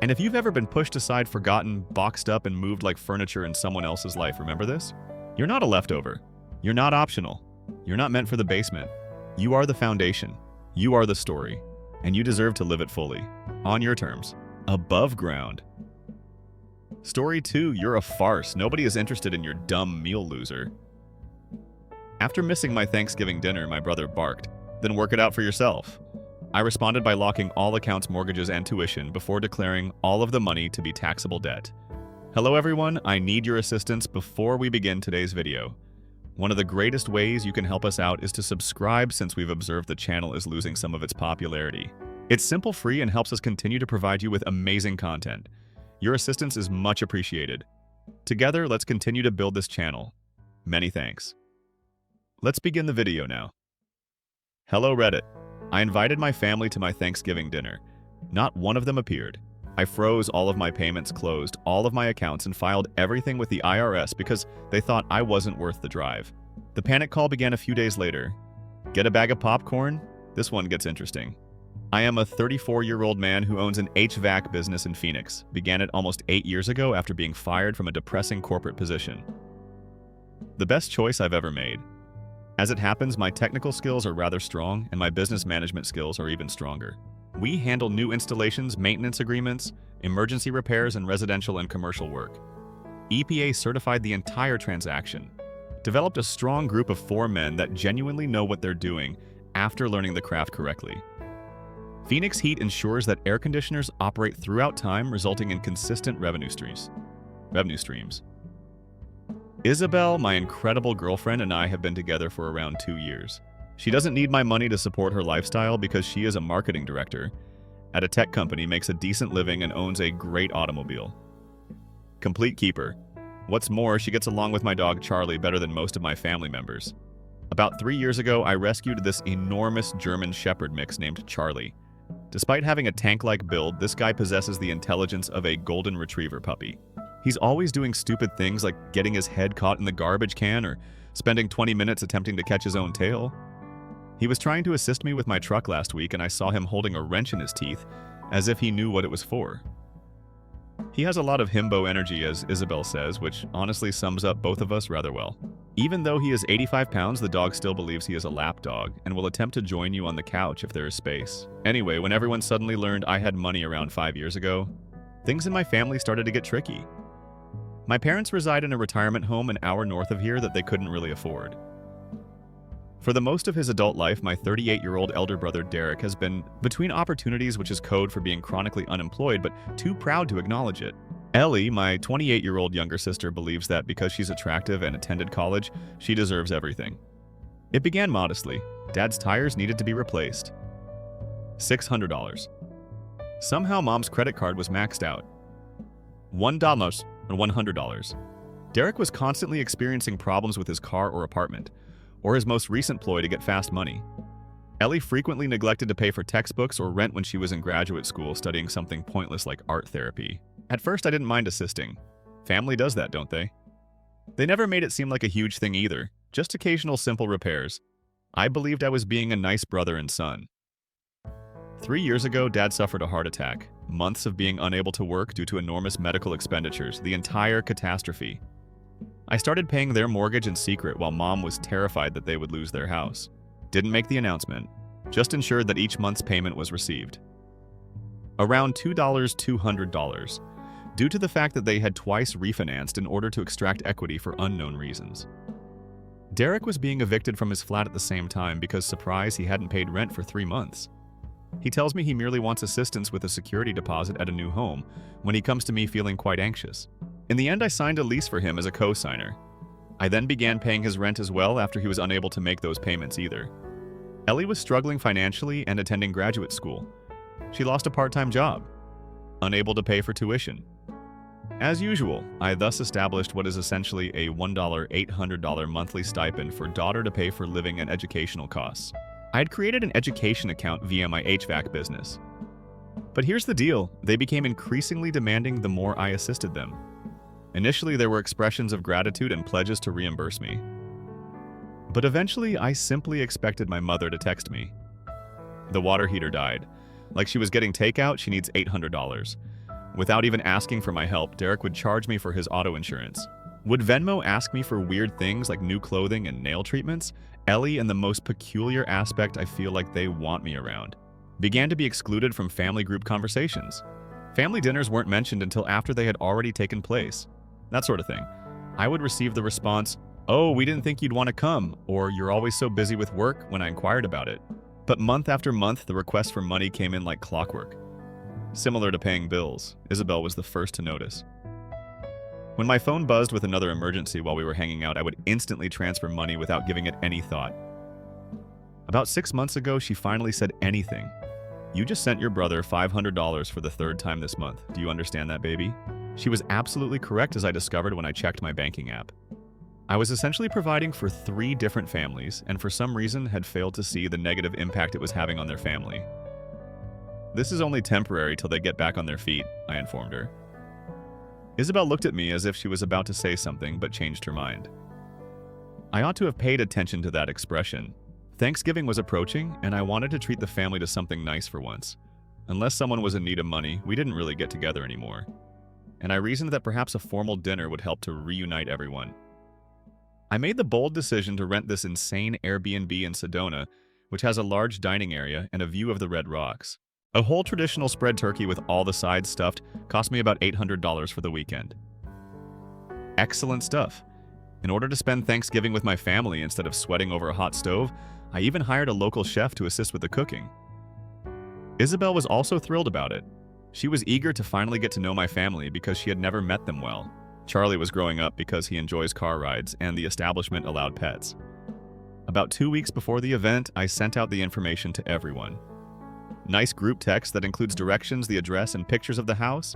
Speaker 1: And if you've ever been pushed aside, forgotten, boxed up, and moved like furniture in someone else's life, remember this? You're not a leftover. You're not optional. You're not meant for the basement. You are the foundation. You are the story. And you deserve to live it fully. On your terms. Above ground. Story 2, you're a farce. Nobody is interested in your dumb meal loser. After missing my Thanksgiving dinner, my brother barked, "Then work it out for yourself." I responded by locking all accounts, mortgages, and tuition before declaring all of the money to be taxable debt. Hello everyone, I need your assistance before we begin today's video. One of the greatest ways you can help us out is to subscribe, since we've observed the channel is losing some of its popularity. It's simple, free, and helps us continue to provide you with amazing content. Your assistance is much appreciated. Together, let's continue to build this channel. Many thanks. Let's begin the video now. Hello Reddit. I invited my family to my Thanksgiving dinner. Not one of them appeared. I froze all of my payments, closed all of my accounts, and filed everything with the IRS because they thought I wasn't worth the drive. The panic call began a few days later. Get a bag of popcorn? This one gets interesting. I am a 34-year-old man who owns an HVAC business in Phoenix. Began it almost 8 years ago after being fired from a depressing corporate position. The best choice I've ever made. As it happens, my technical skills are rather strong, and my business management skills are even stronger. We handle new installations, maintenance agreements, emergency repairs, and residential and commercial work. EPA certified the entire transaction. Developed a strong group of 4 men that genuinely know what they're doing after learning the craft correctly. Phoenix Heat ensures that air conditioners operate throughout time, resulting in consistent revenue streams. Isabel, my incredible girlfriend, and I have been together for around 2 years. She doesn't need my money to support her lifestyle because she is a marketing director at a tech company, makes a decent living, and owns a great automobile. Complete keeper. What's more, she gets along with my dog Charlie better than most of my family members. About 3 years ago, I rescued this enormous German Shepherd mix named Charlie. Despite having a tank-like build, this guy possesses the intelligence of a golden retriever puppy. He's always doing stupid things like getting his head caught in the garbage can or spending 20 minutes attempting to catch his own tail. He was trying to assist me with my truck last week, and I saw him holding a wrench in his teeth as if he knew what it was for. He has a lot of himbo energy, as Isabel says, which honestly sums up both of us rather well. Even though he is 85 pounds, the dog still believes he is a lap dog and will attempt to join you on the couch if there is space. Anyway, when everyone suddenly learned I had money around 5 years ago, things in my family started to get tricky. My parents reside in a retirement home an hour north of here that they couldn't really afford. For the most of his adult life, my 38-year-old elder brother Derek has been between opportunities, which is code for being chronically unemployed but too proud to acknowledge it. Ellie, my 28-year-old younger sister, believes that because she's attractive and attended college, she deserves everything. It began modestly. Dad's tires needed to be replaced. $600. Somehow Mom's credit card was maxed out. $1 or $100. Derek was constantly experiencing problems with his car or apartment, or his most recent ploy to get fast money. Ellie frequently neglected to pay for textbooks or rent when she was in graduate school studying something pointless like art therapy. At first, I didn't mind assisting. Family does that, don't they? They never made it seem like a huge thing either, just occasional simple repairs. I believed I was being a nice brother and son. 3 years ago, Dad suffered a heart attack. Months of being unable to work due to enormous medical expenditures, the entire catastrophe. I started paying their mortgage in secret while Mom was terrified that they would lose their house. Didn't make the announcement, just ensured that each month's payment was received. Around $200, due to the fact that they had twice refinanced in order to extract equity for unknown reasons. Derek was being evicted from his flat at the same time because, surprise, he hadn't paid rent for 3 months. He tells me he merely wants assistance with a security deposit at a new home when he comes to me feeling quite anxious. In the end, I signed a lease for him as a co-signer. I then began paying his rent as well after he was unable to make those payments either. Ellie was struggling financially and attending graduate school. She lost a part-time job, unable to pay for tuition. As usual, I thus established what is essentially a $1,800 monthly stipend for daughter to pay for living and educational costs. I had created an education account via my HVAC business. But here's the deal, they became increasingly demanding the more I assisted them. Initially, there were expressions of gratitude and pledges to reimburse me. But eventually, I simply expected my mother to text me. The water heater died. Like she was getting takeout, she needs $800. Without even asking for my help, Derek would charge me for his auto insurance. Would Venmo ask me for weird things like new clothing and nail treatments? Ellie, and the most peculiar aspect I feel like they want me around, began to be excluded from family group conversations. Family dinners weren't mentioned until after they had already taken place. That sort of thing. I would receive the response, "Oh, we didn't think you'd want to come," or "You're always so busy with work," when I inquired about it. But month after month, the request for money came in like clockwork. Similar to paying bills, Isabel was the first to notice. When my phone buzzed with another emergency while we were hanging out, I would instantly transfer money without giving it any thought. About 6 months ago, she finally said anything. "You just sent your brother $500 for the third time this month. Do you understand that, baby?" She was absolutely correct, as I discovered when I checked my banking app. I was essentially providing for 3 different families, and for some reason had failed to see the negative impact it was having on their family. "This is only temporary till they get back on their feet," I informed her. Isabel looked at me as if she was about to say something, but changed her mind. I ought to have paid attention to that expression. Thanksgiving was approaching, and I wanted to treat the family to something nice for once. Unless someone was in need of money, we didn't really get together anymore. And I reasoned that perhaps a formal dinner would help to reunite everyone. I made the bold decision to rent this insane Airbnb in Sedona, which has a large dining area and a view of the Red Rocks. A whole traditional spread turkey with all the sides stuffed cost me about $800 for the weekend. Excellent stuff. In order to spend Thanksgiving with my family instead of sweating over a hot stove, I even hired a local chef to assist with the cooking. Isabel was also thrilled about it. She was eager to finally get to know my family because she had never met them well. Charlie was growing up because he enjoys car rides, and the establishment allowed pets. About 2 weeks before the event, I sent out the information to everyone. Nice group text that includes directions, the address, and pictures of the house.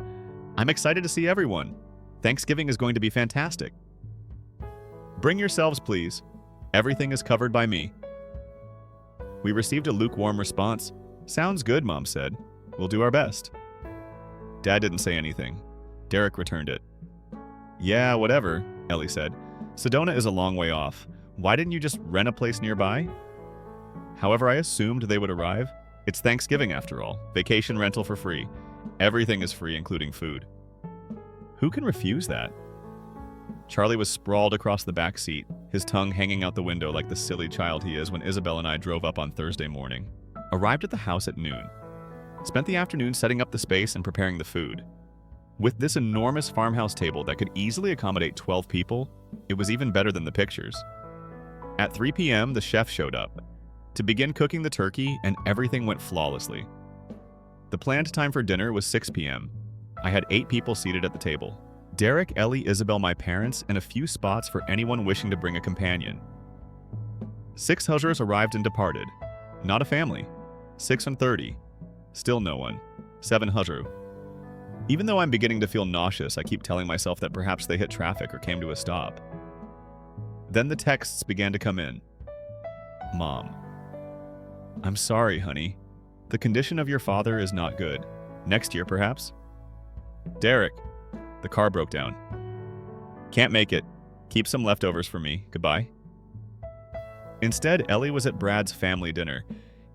Speaker 1: I'm excited to see everyone. Thanksgiving is going to be fantastic. Bring yourselves, please. Everything is covered by me. We received a lukewarm response. Sounds good, Mom said. We'll do our best. Dad didn't say anything. Derek returned it. Yeah, whatever, Ellie said. Sedona is a long way off. Why didn't you just rent a place nearby? However, I assumed they would arrive. It's Thanksgiving after all. Vacation rental for free. Everything is free, including food. Who can refuse that? Charlie was sprawled across the back seat, his tongue hanging out the window like the silly child he is when Isabel and I drove up on Thursday morning. Arrived at the house at noon. Spent the afternoon setting up the space and preparing the food. With this enormous farmhouse table that could easily accommodate 12 people, it was even better than the pictures. At 3 p.m., the chef showed up to begin cooking the turkey, and everything went flawlessly. The planned time for dinner was 6 p.m. I had 8 people seated at the table. Derek, Ellie, Isabel, my parents, and a few spots for anyone wishing to bring a companion. 6 hushers arrived and departed. Not a family. 6:30. Still no one. 7 husher. Even though I'm beginning to feel nauseous, I keep telling myself that perhaps they hit traffic or came to a stop. Then the texts began to come in. Mom. I'm sorry, honey. The condition of your father is not good. Next year, perhaps? Derek. The car broke down. Can't make it. Keep some leftovers for me. Goodbye. Instead, Ellie was at Brad's family dinner.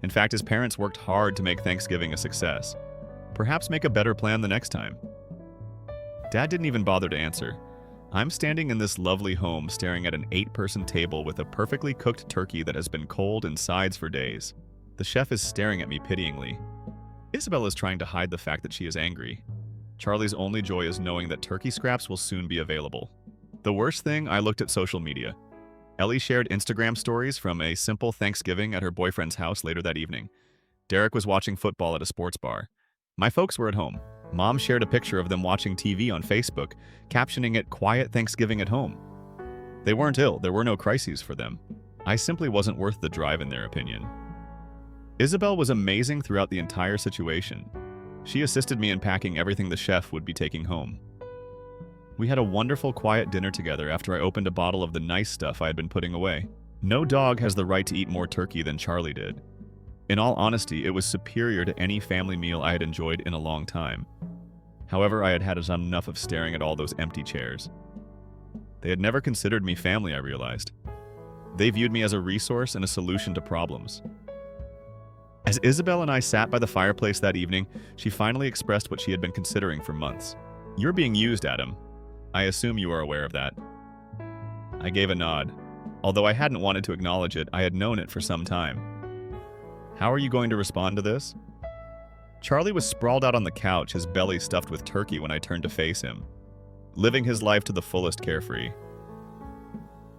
Speaker 1: In fact, his parents worked hard to make Thanksgiving a success. Perhaps make a better plan the next time. Dad didn't even bother to answer. I'm standing in this lovely home staring at an 8-person table with a perfectly cooked turkey that has been cold in sides for days. The chef is staring at me pityingly. Isabel is trying to hide the fact that she is angry. Charlie's only joy is knowing that turkey scraps will soon be available. The worst thing, I looked at social media. Ellie shared Instagram stories from a simple Thanksgiving at her boyfriend's house later that evening. Derek was watching football at a sports bar. My folks were at home. Mom shared a picture of them watching TV on Facebook, captioning it "Quiet Thanksgiving at Home." They weren't ill, there were no crises for them. I simply wasn't worth the drive in their opinion. Isabel was amazing throughout the entire situation. She assisted me in packing everything the chef would be taking home. We had a wonderful quiet dinner together after I opened a bottle of the nice stuff I had been putting away. No dog has the right to eat more turkey than Charlie did. In all honesty, it was superior to any family meal I had enjoyed in a long time. However, I had had enough of staring at all those empty chairs. They had never considered me family, I realized. They viewed me as a resource and a solution to problems. As Isabel and I sat by the fireplace that evening, she finally expressed what she had been considering for months. You're being used, Adam. I assume you are aware of that. I gave a nod. Although I hadn't wanted to acknowledge it, I had known it for some time. How are you going to respond to this? Charlie was sprawled out on the couch, his belly stuffed with turkey when I turned to face him, living his life to the fullest carefree.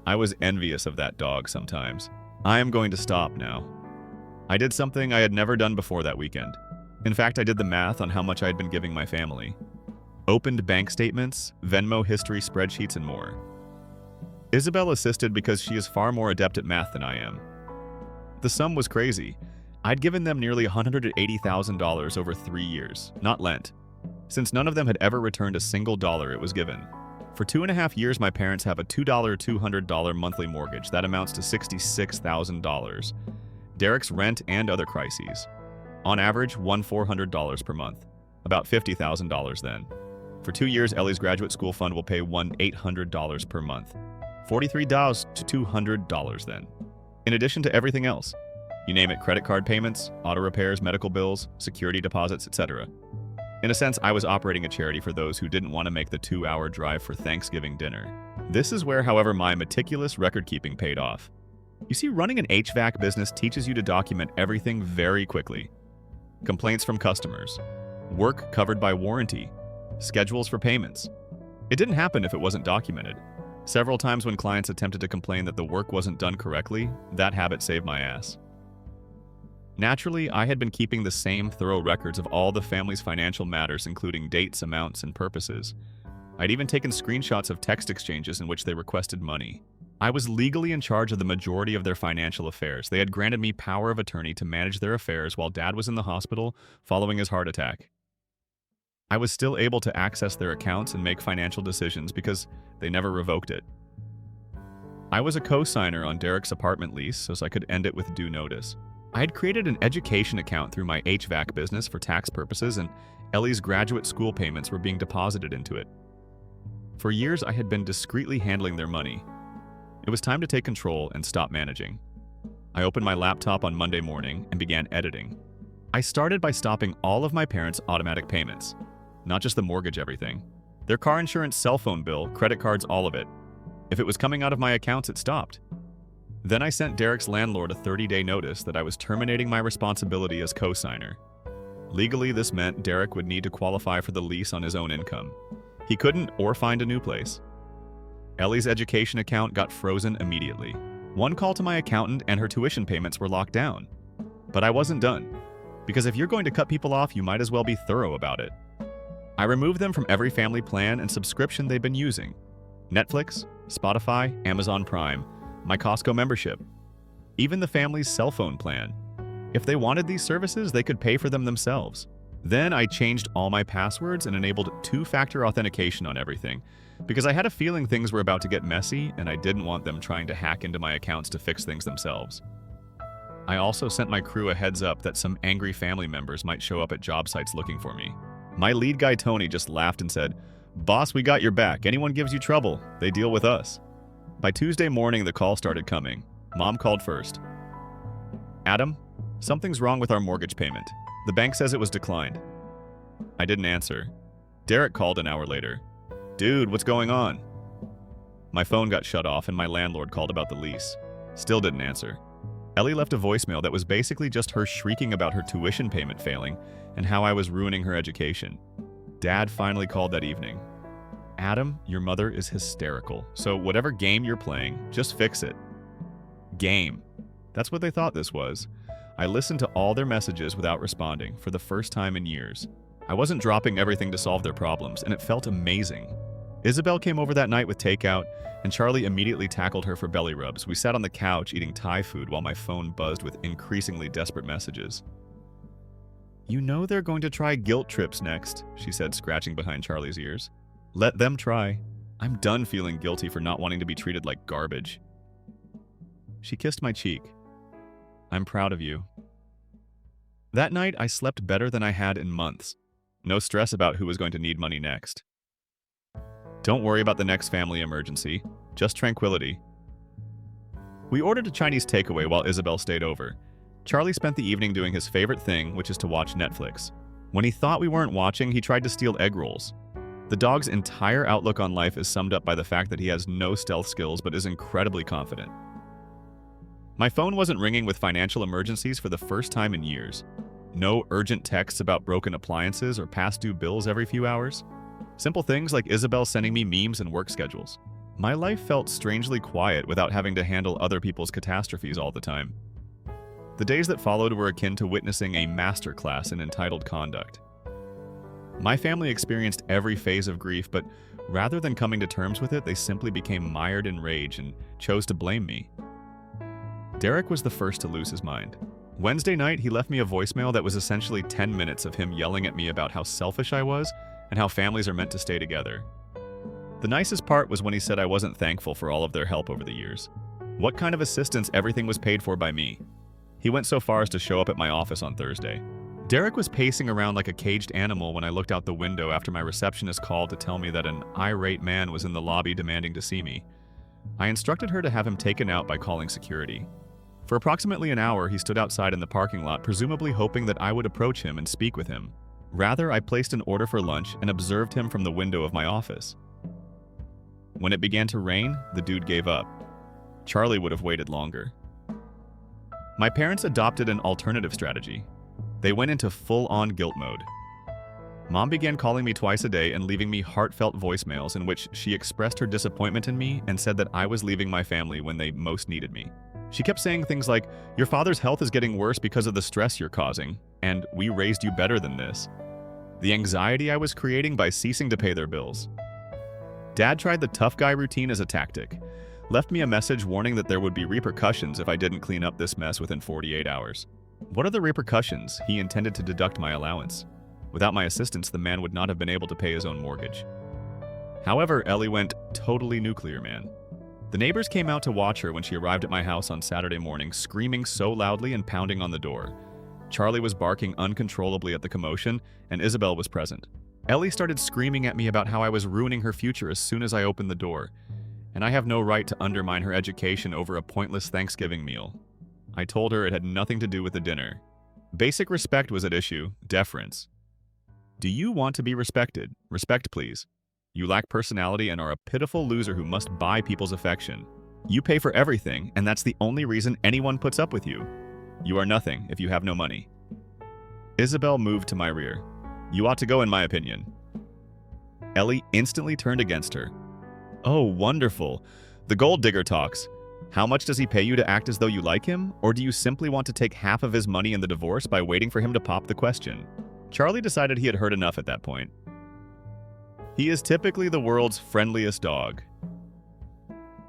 Speaker 1: I was envious of that dog sometimes. I am going to stop now. I did something I had never done before that weekend. In fact, I did the math on how much I had been giving my family. Opened bank statements, Venmo history spreadsheets, and more. Isabel assisted because she is far more adept at math than I am. The sum was crazy. I'd given them nearly $180,000 over 3 years, not lent. Since none of them had ever returned a single dollar it was given. For 2.5 years, my parents have a $200 monthly mortgage that amounts to $66,000. Derek's rent and other crises. On average, $400 per month. About $50,000 then. For 2 years, Ellie's graduate school fund will pay $800 per month. $43 to $200 then. In addition to everything else. You name it, credit card payments, auto repairs, medical bills, security deposits, etc. In a sense, I was operating a charity for those who didn't want to make the 2-hour drive for Thanksgiving dinner. This is where, however, my meticulous record-keeping paid off. You see, running an HVAC business teaches you to document everything very quickly. Complaints from customers, work covered by warranty, schedules for payments. It didn't happen if it wasn't documented. Several times when clients attempted to complain that the work wasn't done correctly, that habit saved my ass. Naturally, I had been keeping the same thorough records of all the family's financial matters, including dates, amounts, and purposes. I'd even taken screenshots of text exchanges in which they requested money. I was legally in charge of the majority of their financial affairs. They had granted me power of attorney to manage their affairs while Dad was in the hospital following his heart attack. I was still able to access their accounts and make financial decisions because they never revoked it. I was a co-signer on Derek's apartment lease so I could end it with due notice. I had created an education account through my HVAC business for tax purposes, and Ellie's graduate school payments were being deposited into it. For years, I had been discreetly handling their money. It was time to take control and stop managing. I opened my laptop on Monday morning and began editing. I started by stopping all of my parents' automatic payments, not just the mortgage everything. Their car insurance, cell phone bill, credit cards, all of it. If it was coming out of my accounts, it stopped. Then I sent Derek's landlord a 30-day notice that I was terminating my responsibility as co-signer. Legally, this meant Derek would need to qualify for the lease on his own income. He couldn't or find a new place. Ellie's education account got frozen immediately. One call to my accountant and her tuition payments were locked down. But I wasn't done. Because if you're going to cut people off, you might as well be thorough about it. I removed them from every family plan and subscription they've been using. Netflix, Spotify, Amazon Prime, my Costco membership, even the family's cell phone plan. If they wanted these services, they could pay for them themselves. Then I changed all my passwords and enabled 2-factor authentication on everything, because I had a feeling things were about to get messy and I didn't want them trying to hack into my accounts to fix things themselves. I also sent my crew a heads up that some angry family members might show up at job sites looking for me. My lead guy Tony just laughed and said, "Boss, we got your back. Anyone gives you trouble, they deal with us." By Tuesday morning, the call started coming. Mom called first. "Adam, something's wrong with our mortgage payment. The bank says it was declined." I didn't answer. Derek called an hour later. "Dude, what's going on?" My phone got shut off and my landlord called about the lease. Still didn't answer. Ellie left a voicemail that was basically just her shrieking about her tuition payment failing and how I was ruining her education. Dad finally called that evening. "Adam, your mother is hysterical, so whatever game you're playing, just fix it." Game. That's what they thought this was. I listened to all their messages without responding for the first time in years. I wasn't dropping everything to solve their problems, and it felt amazing. Isabel came over that night with takeout, and Charlie immediately tackled her for belly rubs. We sat on the couch eating Thai food while my phone buzzed with increasingly desperate messages. "You know they're going to try guilt trips next," she said, scratching behind Charlie's ears. "Let them try. I'm done feeling guilty for not wanting to be treated like garbage." She kissed my cheek. "I'm proud of you." That night, I slept better than I had in months. No stress about who was going to need money next. Don't worry about the next family emergency. Just tranquility. We ordered a Chinese takeaway while Isabel stayed over. Charlie spent the evening doing his favorite thing, which is to watch Netflix. When he thought we weren't watching, he tried to steal egg rolls. The dog's entire outlook on life is summed up by the fact that he has no stealth skills but is incredibly confident. My phone wasn't ringing with financial emergencies for the first time in years. No urgent texts about broken appliances or past due bills every few hours. Simple things like Isabel sending me memes and work schedules. My life felt strangely quiet without having to handle other people's catastrophes all the time. The days that followed were akin to witnessing a masterclass in entitled conduct. My family experienced every phase of grief, but rather than coming to terms with it, they simply became mired in rage and chose to blame me. Derek was the first to lose his mind. Wednesday night, he left me a voicemail that was essentially 10 minutes of him yelling at me about how selfish I was and how families are meant to stay together. The nicest part was when he said I wasn't thankful for all of their help over the years. What kind of assistance everything was paid for by me? He went so far as to show up at my office on Thursday. Derek was pacing around like a caged animal when I looked out the window after my receptionist called to tell me that an irate man was in the lobby demanding to see me. I instructed her to have him taken out by calling security. For approximately an hour, he stood outside in the parking lot, presumably hoping that I would approach him and speak with him. Rather, I placed an order for lunch and observed him from the window of my office. When it began to rain, the dude gave up. Charlie would have waited longer. My parents adopted an alternative strategy. They went into full-on guilt mode. Mom began calling me twice a day and leaving me heartfelt voicemails in which she expressed her disappointment in me and said that I was leaving my family when they most needed me. She kept saying things like, "Your father's health is getting worse because of the stress you're causing, and we raised you better than this." The anxiety I was creating by ceasing to pay their bills. Dad tried the tough guy routine as a tactic. Left me a message warning that there would be repercussions if I didn't clean up this mess within 48 hours. What are the repercussions? He intended to deduct my allowance. Without my assistance, the man would not have been able to pay his own mortgage. However, Ellie went totally nuclear, man. The neighbors came out to watch her when she arrived at my house on Saturday morning, screaming so loudly and pounding on the door. Charlie was barking uncontrollably at the commotion, and Isabel was present. Ellie started screaming at me about how I was ruining her future as soon as I opened the door, and I have no right to undermine her education over a pointless Thanksgiving meal. I told her it had nothing to do with the dinner. Basic respect was at issue, deference. Do you want to be respected? Respect, please. You lack personality and are a pitiful loser who must buy people's affection. You pay for everything, and that's the only reason anyone puts up with you. You are nothing if you have no money. Isabel moved to my rear. You ought to go, in my opinion. Ellie instantly turned against her. Oh, wonderful. The gold digger talks. How much does he pay you to act as though you like him? Or do you simply want to take half of his money in the divorce by waiting for him to pop the question? Charlie decided he had heard enough at that point. He is typically the world's friendliest dog.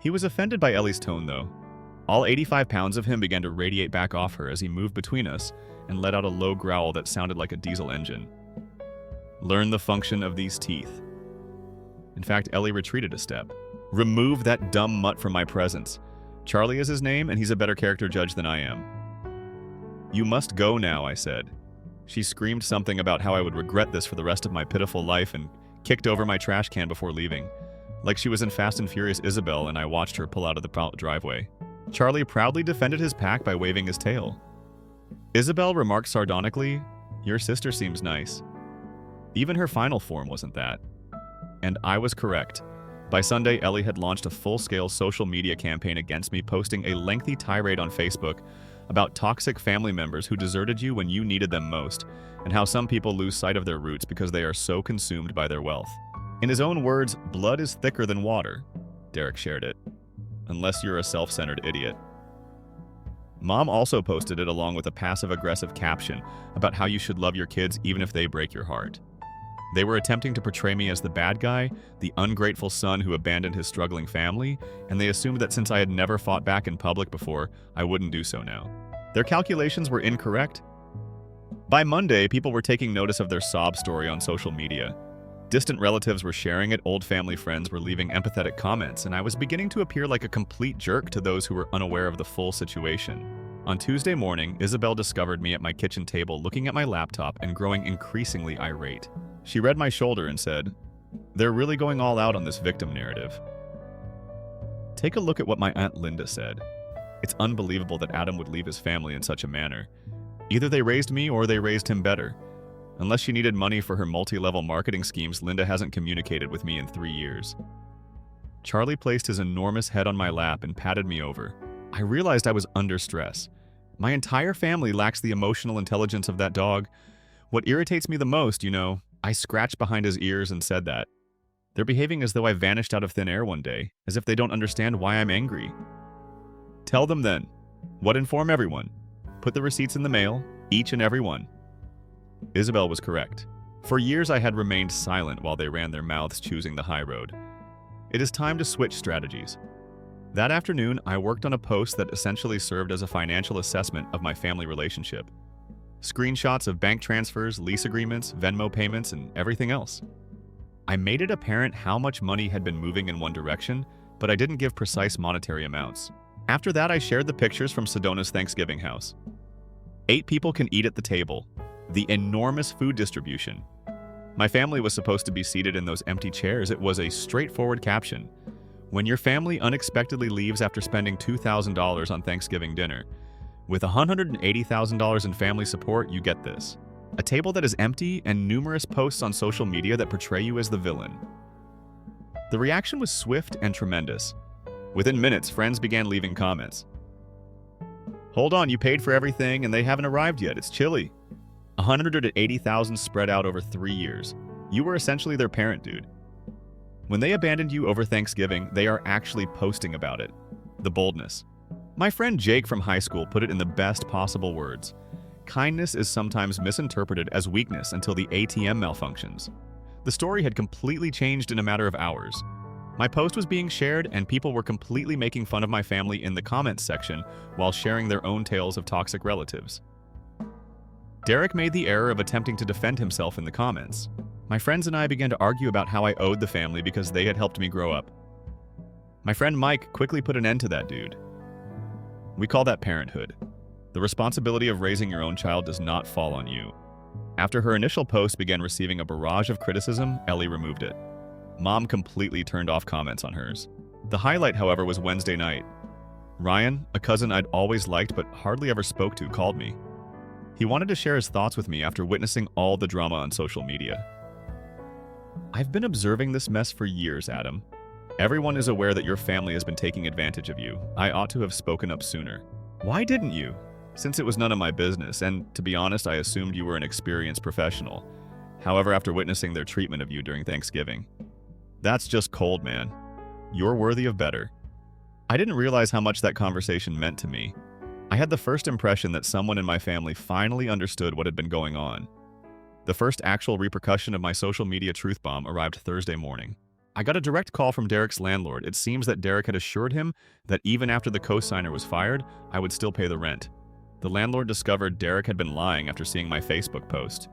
Speaker 1: He was offended by Ellie's tone, though. All 85 pounds of him began to radiate back off her as he moved between us and let out a low growl that sounded like a diesel engine. Learn the function of these teeth. In fact, Ellie retreated a step. Remove that dumb mutt from my presence. Charlie is his name, and he's a better character judge than I am. You must go now, I said. She screamed something about how I would regret this for the rest of my pitiful life and kicked over my trash can before leaving. Like she was in Fast and Furious Isabel, and I watched her pull out of the driveway. Charlie proudly defended his pack by waving his tail. Isabel remarked sardonically, "Your sister seems nice." Even her final form wasn't that. And I was correct. By Sunday, Ellie had launched a full-scale social media campaign against me, posting a lengthy tirade on Facebook about toxic family members who deserted you when you needed them most, and how some people lose sight of their roots because they are so consumed by their wealth. In his own words, blood is thicker than water. Derek shared it. Unless you're a self-centered idiot. Mom also posted it along with a passive-aggressive caption about how you should love your kids even if they break your heart. They were attempting to portray me as the bad guy, the ungrateful son who abandoned his struggling family, and they assumed that since I had never fought back in public before, I wouldn't do so now. Their calculations were incorrect. By Monday, people were taking notice of their sob story on social media. Distant relatives were sharing it, old family friends were leaving empathetic comments, and I was beginning to appear like a complete jerk to those who were unaware of the full situation. On Tuesday morning, Isabel discovered me at my kitchen table looking at my laptop and growing increasingly irate. She read my shoulder and said, "They're really going all out on this victim narrative." Take a look at what my Aunt Linda said. It's unbelievable that Adam would leave his family in such a manner. Either they raised me or they raised him better. Unless she needed money for her multi-level marketing schemes, Linda hasn't communicated with me in 3 years. Charlie placed his enormous head on my lap and patted me over. I realized I was under stress. My entire family lacks the emotional intelligence of that dog. What irritates me the most, I scratched behind his ears and said that. They're behaving as though I vanished out of thin air one day, as if they don't understand why I'm angry. Tell them then. What inform everyone? Put the receipts in the mail, each and every one. Isabel was correct. For years I had remained silent while they ran their mouths choosing the high road. It is time to switch strategies. That afternoon, I worked on a post that essentially served as a financial assessment of my family relationship. Screenshots of bank transfers, lease agreements, Venmo payments, and everything else. I made it apparent how much money had been moving in one direction, but I didn't give precise monetary amounts. After that, I shared the pictures from Sedona's Thanksgiving house. 8 people can eat at the table. The enormous food distribution. My family was supposed to be seated in those empty chairs. It was a straightforward caption. When your family unexpectedly leaves after spending $2,000 on Thanksgiving dinner, with $180,000 in family support, you get this. A table that is empty and numerous posts on social media that portray you as the villain. The reaction was swift and tremendous. Within minutes, friends began leaving comments. Hold on, you paid for everything and they haven't arrived yet. It's chilly. $180,000 spread out over 3 years. You were essentially their parent, dude. When they abandoned you over Thanksgiving, they are actually posting about it. The boldness. My friend Jake from high school put it in the best possible words. Kindness is sometimes misinterpreted as weakness until the ATM malfunctions. The story had completely changed in a matter of hours. My post was being shared and people were completely making fun of my family in the comments section while sharing their own tales of toxic relatives. Derek made the error of attempting to defend himself in the comments. My friends and I began to argue about how I owed the family because they had helped me grow up. My friend Mike quickly put an end to that dude. We call that parenthood. The responsibility of raising your own child does not fall on you. After her initial post began receiving a barrage of criticism, Ellie removed it. Mom completely turned off comments on hers. The highlight, however, was Wednesday night. Ryan, a cousin I'd always liked but hardly ever spoke to, called me. He wanted to share his thoughts with me after witnessing all the drama on social media. I've been observing this mess for years, Adam. Everyone is aware that your family has been taking advantage of you. I ought to have spoken up sooner. Why didn't you? Since it was none of my business, and to be honest, I assumed you were an experienced professional. However, after witnessing their treatment of you during Thanksgiving. That's just cold, man. You're worthy of better. I didn't realize how much that conversation meant to me. I had the first impression that someone in my family finally understood what had been going on. The first actual repercussion of my social media truth bomb arrived Thursday morning. I got a direct call from Derek's landlord. It seems that Derek had assured him that even after the co-signer was fired, I would still pay the rent. The landlord discovered Derek had been lying after seeing my Facebook post.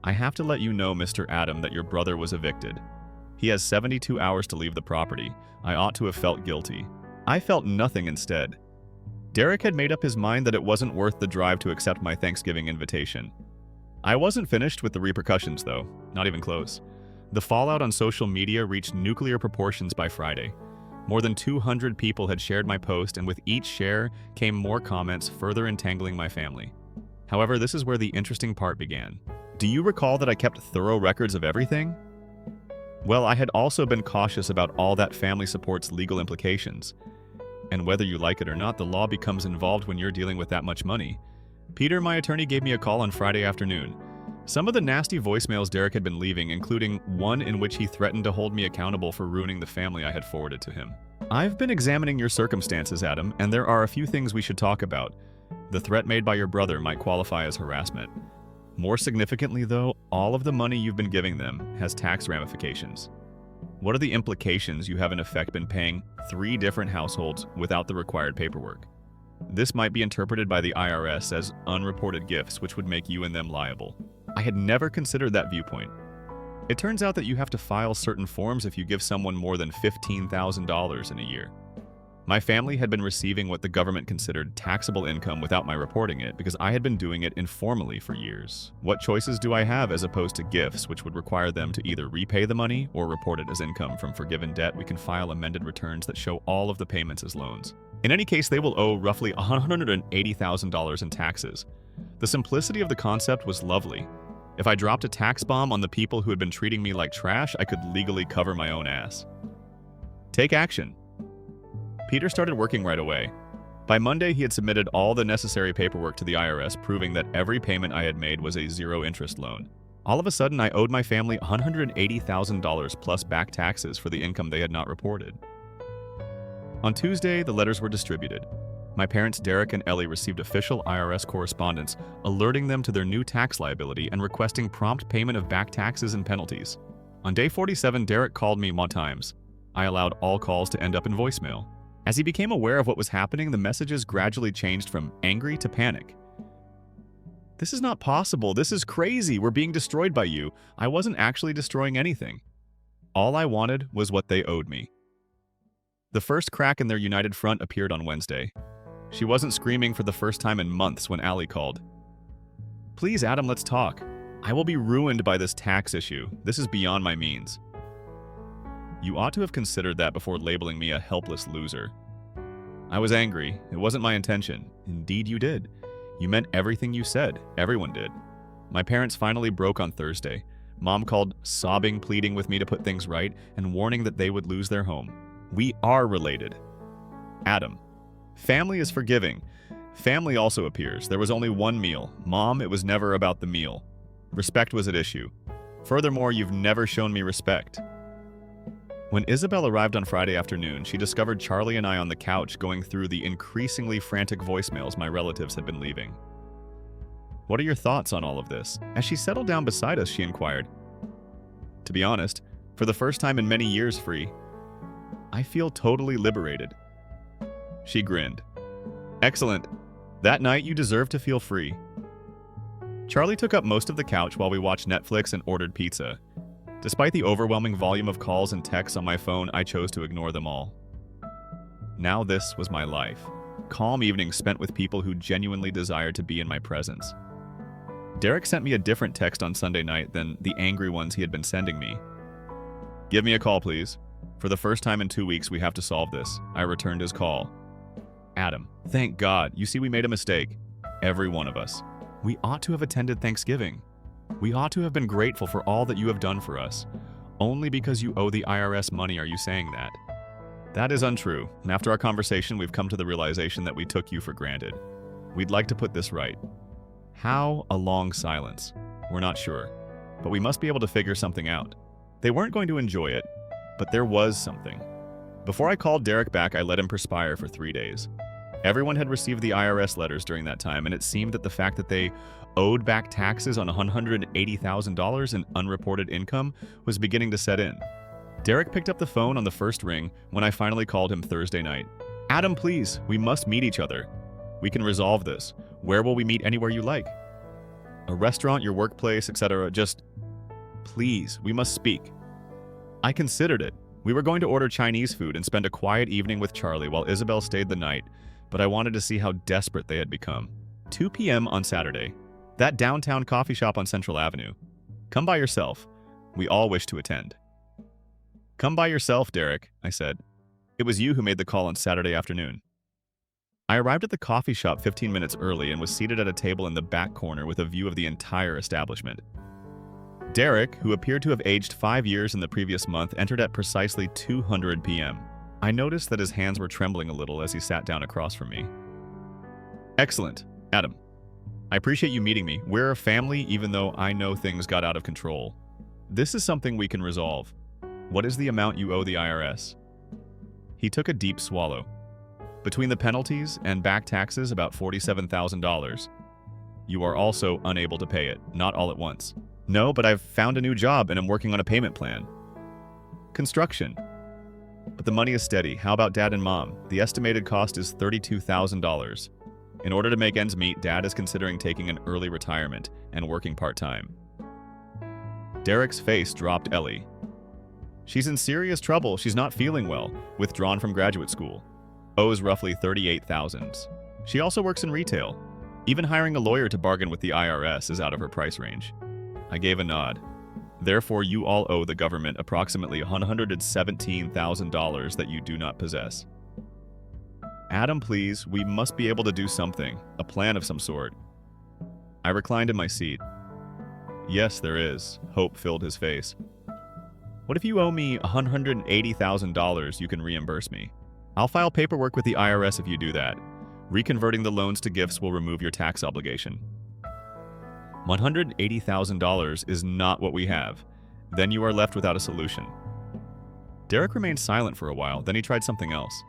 Speaker 1: I have to let you know, Mr. Adam, that your brother was evicted. He has 72 hours to leave the property. I ought to have felt guilty. I felt nothing instead. Derek had made up his mind that it wasn't worth the drive to accept my Thanksgiving invitation. I wasn't finished with the repercussions, though. Not even close. The fallout on social media reached nuclear proportions by Friday. More than 200 people had shared my post, and with each share came more comments further entangling my family. However, this is where the interesting part began. Do you recall that I kept thorough records of everything? Well, I had also been cautious about all that family support's legal implications. And whether you like it or not, the law becomes involved when you're dealing with that much money. Peter, my attorney, gave me a call on Friday afternoon. Some of the nasty voicemails Derek had been leaving, including one in which he threatened to hold me accountable for ruining the family I had forwarded to him. I've been examining your circumstances, Adam, and there are a few things we should talk about. The threat made by your brother might qualify as harassment. More significantly, though, all of the money you've been giving them has tax ramifications. What are the implications you have in effect been paying 3 different households without the required paperwork? This might be interpreted by the IRS as unreported gifts, which would make you and them liable. I had never considered that viewpoint. It turns out that you have to file certain forms if you give someone more than $15,000 in a year. My family had been receiving what the government considered taxable income without my reporting it because I had been doing it informally for years. What choices do I have as opposed to gifts, which would require them to either repay the money or report it as income from forgiven debt? We can file amended returns that show all of the payments as loans. In any case, they will owe roughly $180,000 in taxes. The simplicity of the concept was lovely. If I dropped a tax bomb on the people who had been treating me like trash, I could legally cover my own ass. Take action. Peter started working right away. By Monday, he had submitted all the necessary paperwork to the IRS, proving that every payment I had made was a zero-interest loan. All of a sudden, I owed my family $180,000 plus back taxes for the income they had not reported. On Tuesday, the letters were distributed. My parents Derek and Ellie received official IRS correspondence alerting them to their new tax liability and requesting prompt payment of back taxes and penalties. On day 47, Derek called me more times. I allowed all calls to end up in voicemail. As he became aware of what was happening, the messages gradually changed from angry to panic. "This is not possible. This is crazy. We're being destroyed by you. I wasn't actually destroying anything. All I wanted was what they owed me." The first crack in their united front appeared on Wednesday. She wasn't screaming for the first time in months when Allie called. "Please, Adam, let's talk. I will be ruined by this tax issue. This is beyond my means." "You ought to have considered that before labeling me a helpless loser." "I was angry. It wasn't my intention." "Indeed you did. You meant everything you said. Everyone did." My parents finally broke on Thursday. Mom called, sobbing, pleading with me to put things right, and warning that they would lose their home. We are related. Adam. Family is forgiving. Family also appears. There was only one meal. Mom, it was never about the meal. Respect was at issue. Furthermore, you've never shown me respect. When Isabel arrived on Friday afternoon, she discovered Charlie and I on the couch going through the increasingly frantic voicemails my relatives had been leaving. "What are your thoughts on all of this?" As she settled down beside us, she inquired. "To be honest, for the first time in many years, Free, I feel totally liberated." She grinned. "Excellent. That night you deserve to feel free." Charlie took up most of the couch while we watched Netflix and ordered pizza. Despite the overwhelming volume of calls and texts on my phone, I chose to ignore them all. Now this was my life. Calm evenings spent with people who genuinely desired to be in my presence. Derek sent me a different text on Sunday night than the angry ones he had been sending me. "Give me a call, please. For the first time in 2 weeks, we have to solve this." I returned his call. "Adam, thank God. You see, we made a mistake. Every one of us. We ought to have attended Thanksgiving. We ought to have been grateful for all that you have done for us. Only because you owe the IRS money are you saying that. That is untrue, and after our conversation, we've come to the realization that we took you for granted. We'd like to put this right." How? A long silence. We're not sure, but we must be able to figure something out. They weren't going to enjoy it, but there was something. Before I called Derek back, I let him perspire for 3 days. Everyone had received the IRS letters during that time, and it seemed that the fact that they owed back taxes on $180,000 in unreported income was beginning to set in. Derek picked up the phone on the first ring when I finally called him Thursday night. "Adam, please, we must meet each other. We can resolve this. Where will we meet? Anywhere you like. A restaurant, your workplace, etc. Just, please, we must speak." I considered it. We were going to order Chinese food and spend a quiet evening with Charlie while Isabel stayed the night, but I wanted to see how desperate they had become. 2 p.m. on Saturday. That downtown coffee shop on Central Avenue. Come by yourself. We all wish to attend. "Come by yourself, Derek," I said. "It was you who made the call on Saturday afternoon." I arrived at the coffee shop 15 minutes early and was seated at a table in the back corner with a view of the entire establishment. Derek, who appeared to have aged 5 years in the previous month, entered at precisely 200 p.m. I noticed that his hands were trembling a little as he sat down across from me. "Excellent, Adam. I appreciate you meeting me. We're a family, even though I know things got out of control. This is something we can resolve. What is the amount you owe the IRS?" He took a deep swallow. "Between the penalties and back taxes, about $47,000. You are also unable to pay it, not all at once." "No, but I've found a new job and I'm working on a payment plan." "Construction. But the money is steady. How about Dad and Mom? The estimated cost is $32,000. In order to make ends meet, Dad is considering taking an early retirement and working part-time." Derek's face dropped. "Ellie. She's in serious trouble. She's not feeling well. Withdrawn from graduate school. Owes roughly $38,000. She also works in retail. Even hiring a lawyer to bargain with the IRS is out of her price range." I gave a nod. "Therefore, you all owe the government approximately $117,000 that you do not possess." "Adam, please, we must be able to do something, a plan of some sort." I reclined in my seat. "Yes, there is." Hope filled his face. "What if you owe me $180,000 you can reimburse me? I'll file paperwork with the IRS if you do that. Reconverting the loans to gifts will remove your tax obligation." $180,000 is not what we have. Then you are left without a solution. Derek remained silent for a while, then he tried something else.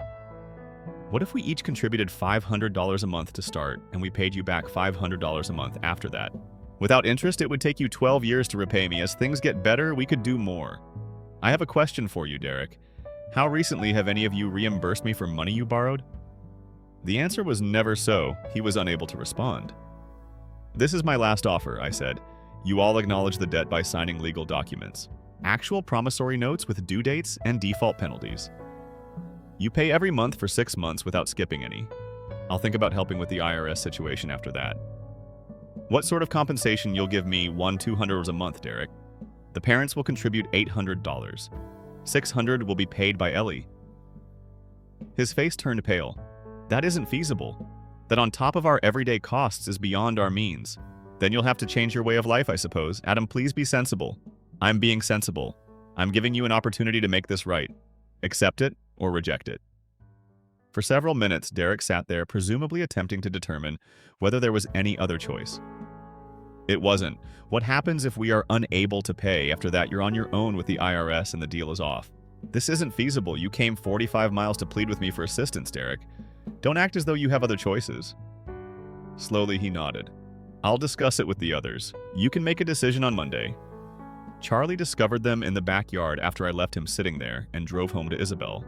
Speaker 1: What if we each contributed $500 a month to start, and we paid you back $500 a month after that? Without interest, it would take you 12 years to repay me. As things get better, we could do more. I have a question for you, Derek. How recently have any of you reimbursed me for money you borrowed? The answer was never so. He was unable to respond. This is my last offer, I said. You all acknowledge the debt by signing legal documents. Actual promissory notes with due dates and default penalties. You pay every month for 6 months without skipping any. I'll think about helping with the IRS situation after that. What sort of compensation you'll give me? $200 a month, Derek. The parents will contribute $800. $600 will be paid by Ellie. His face turned pale. That isn't feasible. That on top of our everyday costs is beyond our means. Then you'll have to change your way of life, I suppose. Adam, please be sensible. I'm being sensible. I'm giving you an opportunity to make this right. Accept it or reject it. For several minutes, Derek sat there, presumably attempting to determine whether there was any otder choice. It wasn't. What happens if we are unable to pay? After that, you're on your own with the IRS and the deal is off. This isn't feasible. You came 45 miles to plead with me for assistance, Derek. Don't act as though you have other choices. Slowly, he nodded. I'll discuss it with the others. You can make a decision on Monday. Charlie discovered them in the backyard after I left him sitting there and drove home to Isabel.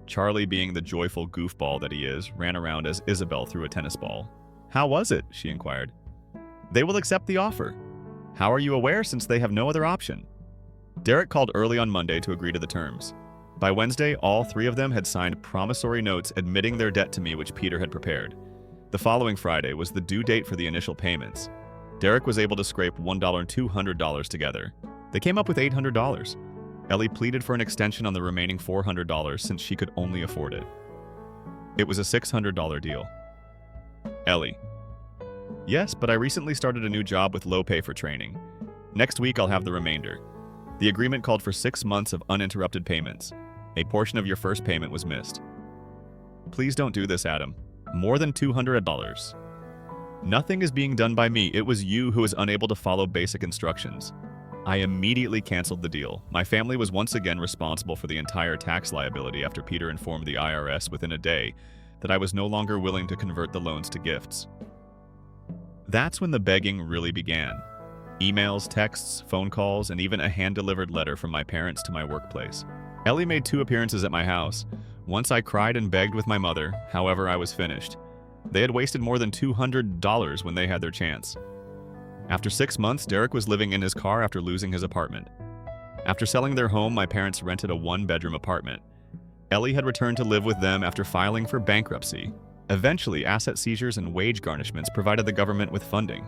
Speaker 1: Charlie, being the joyful goofball that he is, ran around as Isabel threw a tennis ball. How was it? She inquired. They will accept the offer. How are you aware, since they have no other option? Derek called early on Monday to agree to the terms. By Wednesday, all 3 of them had signed promissory notes admitting their debt to me, which Peter had prepared. The following Friday was the due date for the initial payments. Derek was able to scrape $1 and $200 together. They came up with $800. Ellie pleaded for an extension on the remaining $400 since she could only afford it. It was a $600 deal. Ellie. Yes, but I recently started a new job with low pay for training. Next week I'll have the remainder. The agreement called for 6 months of uninterrupted payments. A portion of your first payment was missed. Please don't do this, Adam. More than $200. Nothing is being done by me. It was you who was unable to follow basic instructions. I immediately canceled the deal. My family was once again responsible for the entire tax liability after Peter informed the IRS within a day that I was no longer willing to convert the loans to gifts. That's when the begging really began. Emails, texts, phone calls, and even a hand-delivered letter from my parents to my workplace. Ellie made 2 appearances at my house. Once I cried and begged with my mother, however, I was finished. They had wasted more than $200 when they had their chance. After 6 months, Derek was living in his car after losing his apartment. After selling their home, my parents rented a 1-bedroom apartment. Ellie had returned to live with them after filing for bankruptcy. Eventually, asset seizures and wage garnishments provided the government with funding.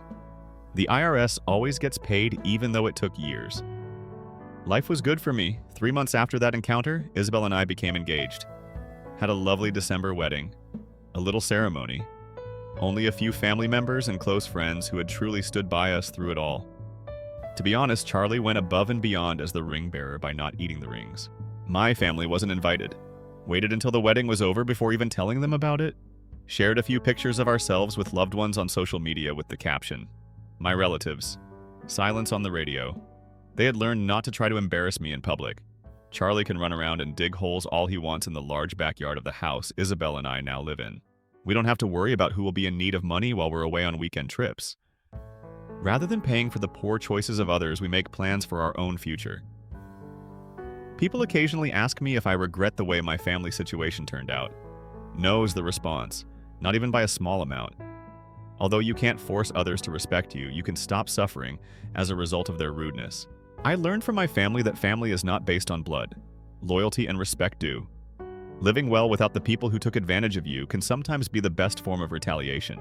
Speaker 1: The IRS always gets paid even though it took years. Life was good for me. 3 months after that encounter, Isabel and I became engaged. Had a lovely December wedding. A little ceremony. Only a few family members and close friends who had truly stood by us through it all. To be honest, Charlie went above and beyond as the ring bearer by not eating the rings. My family wasn't invited. Waited until the wedding was over before even telling them about it. Shared a few pictures of ourselves with loved ones on social media with the caption, "My relatives." Silence on the radio. They had learned not to try to embarrass me in public. Charlie can run around and dig holes all he wants in the large backyard of the house Isabel and I now live in. We don't have to worry about who will be in need of money while we're away on weekend trips. Rather than paying for the poor choices of others, we make plans for our own future. People occasionally ask me if I regret the way my family situation turned out. No is the response, not even by a small amount. Although you can't force others to respect you, you can stop suffering as a result of their rudeness. I learned from my family that family is not based on blood. Loyalty and respect do. Living well without the people who took advantage of you can sometimes be the best form of retaliation.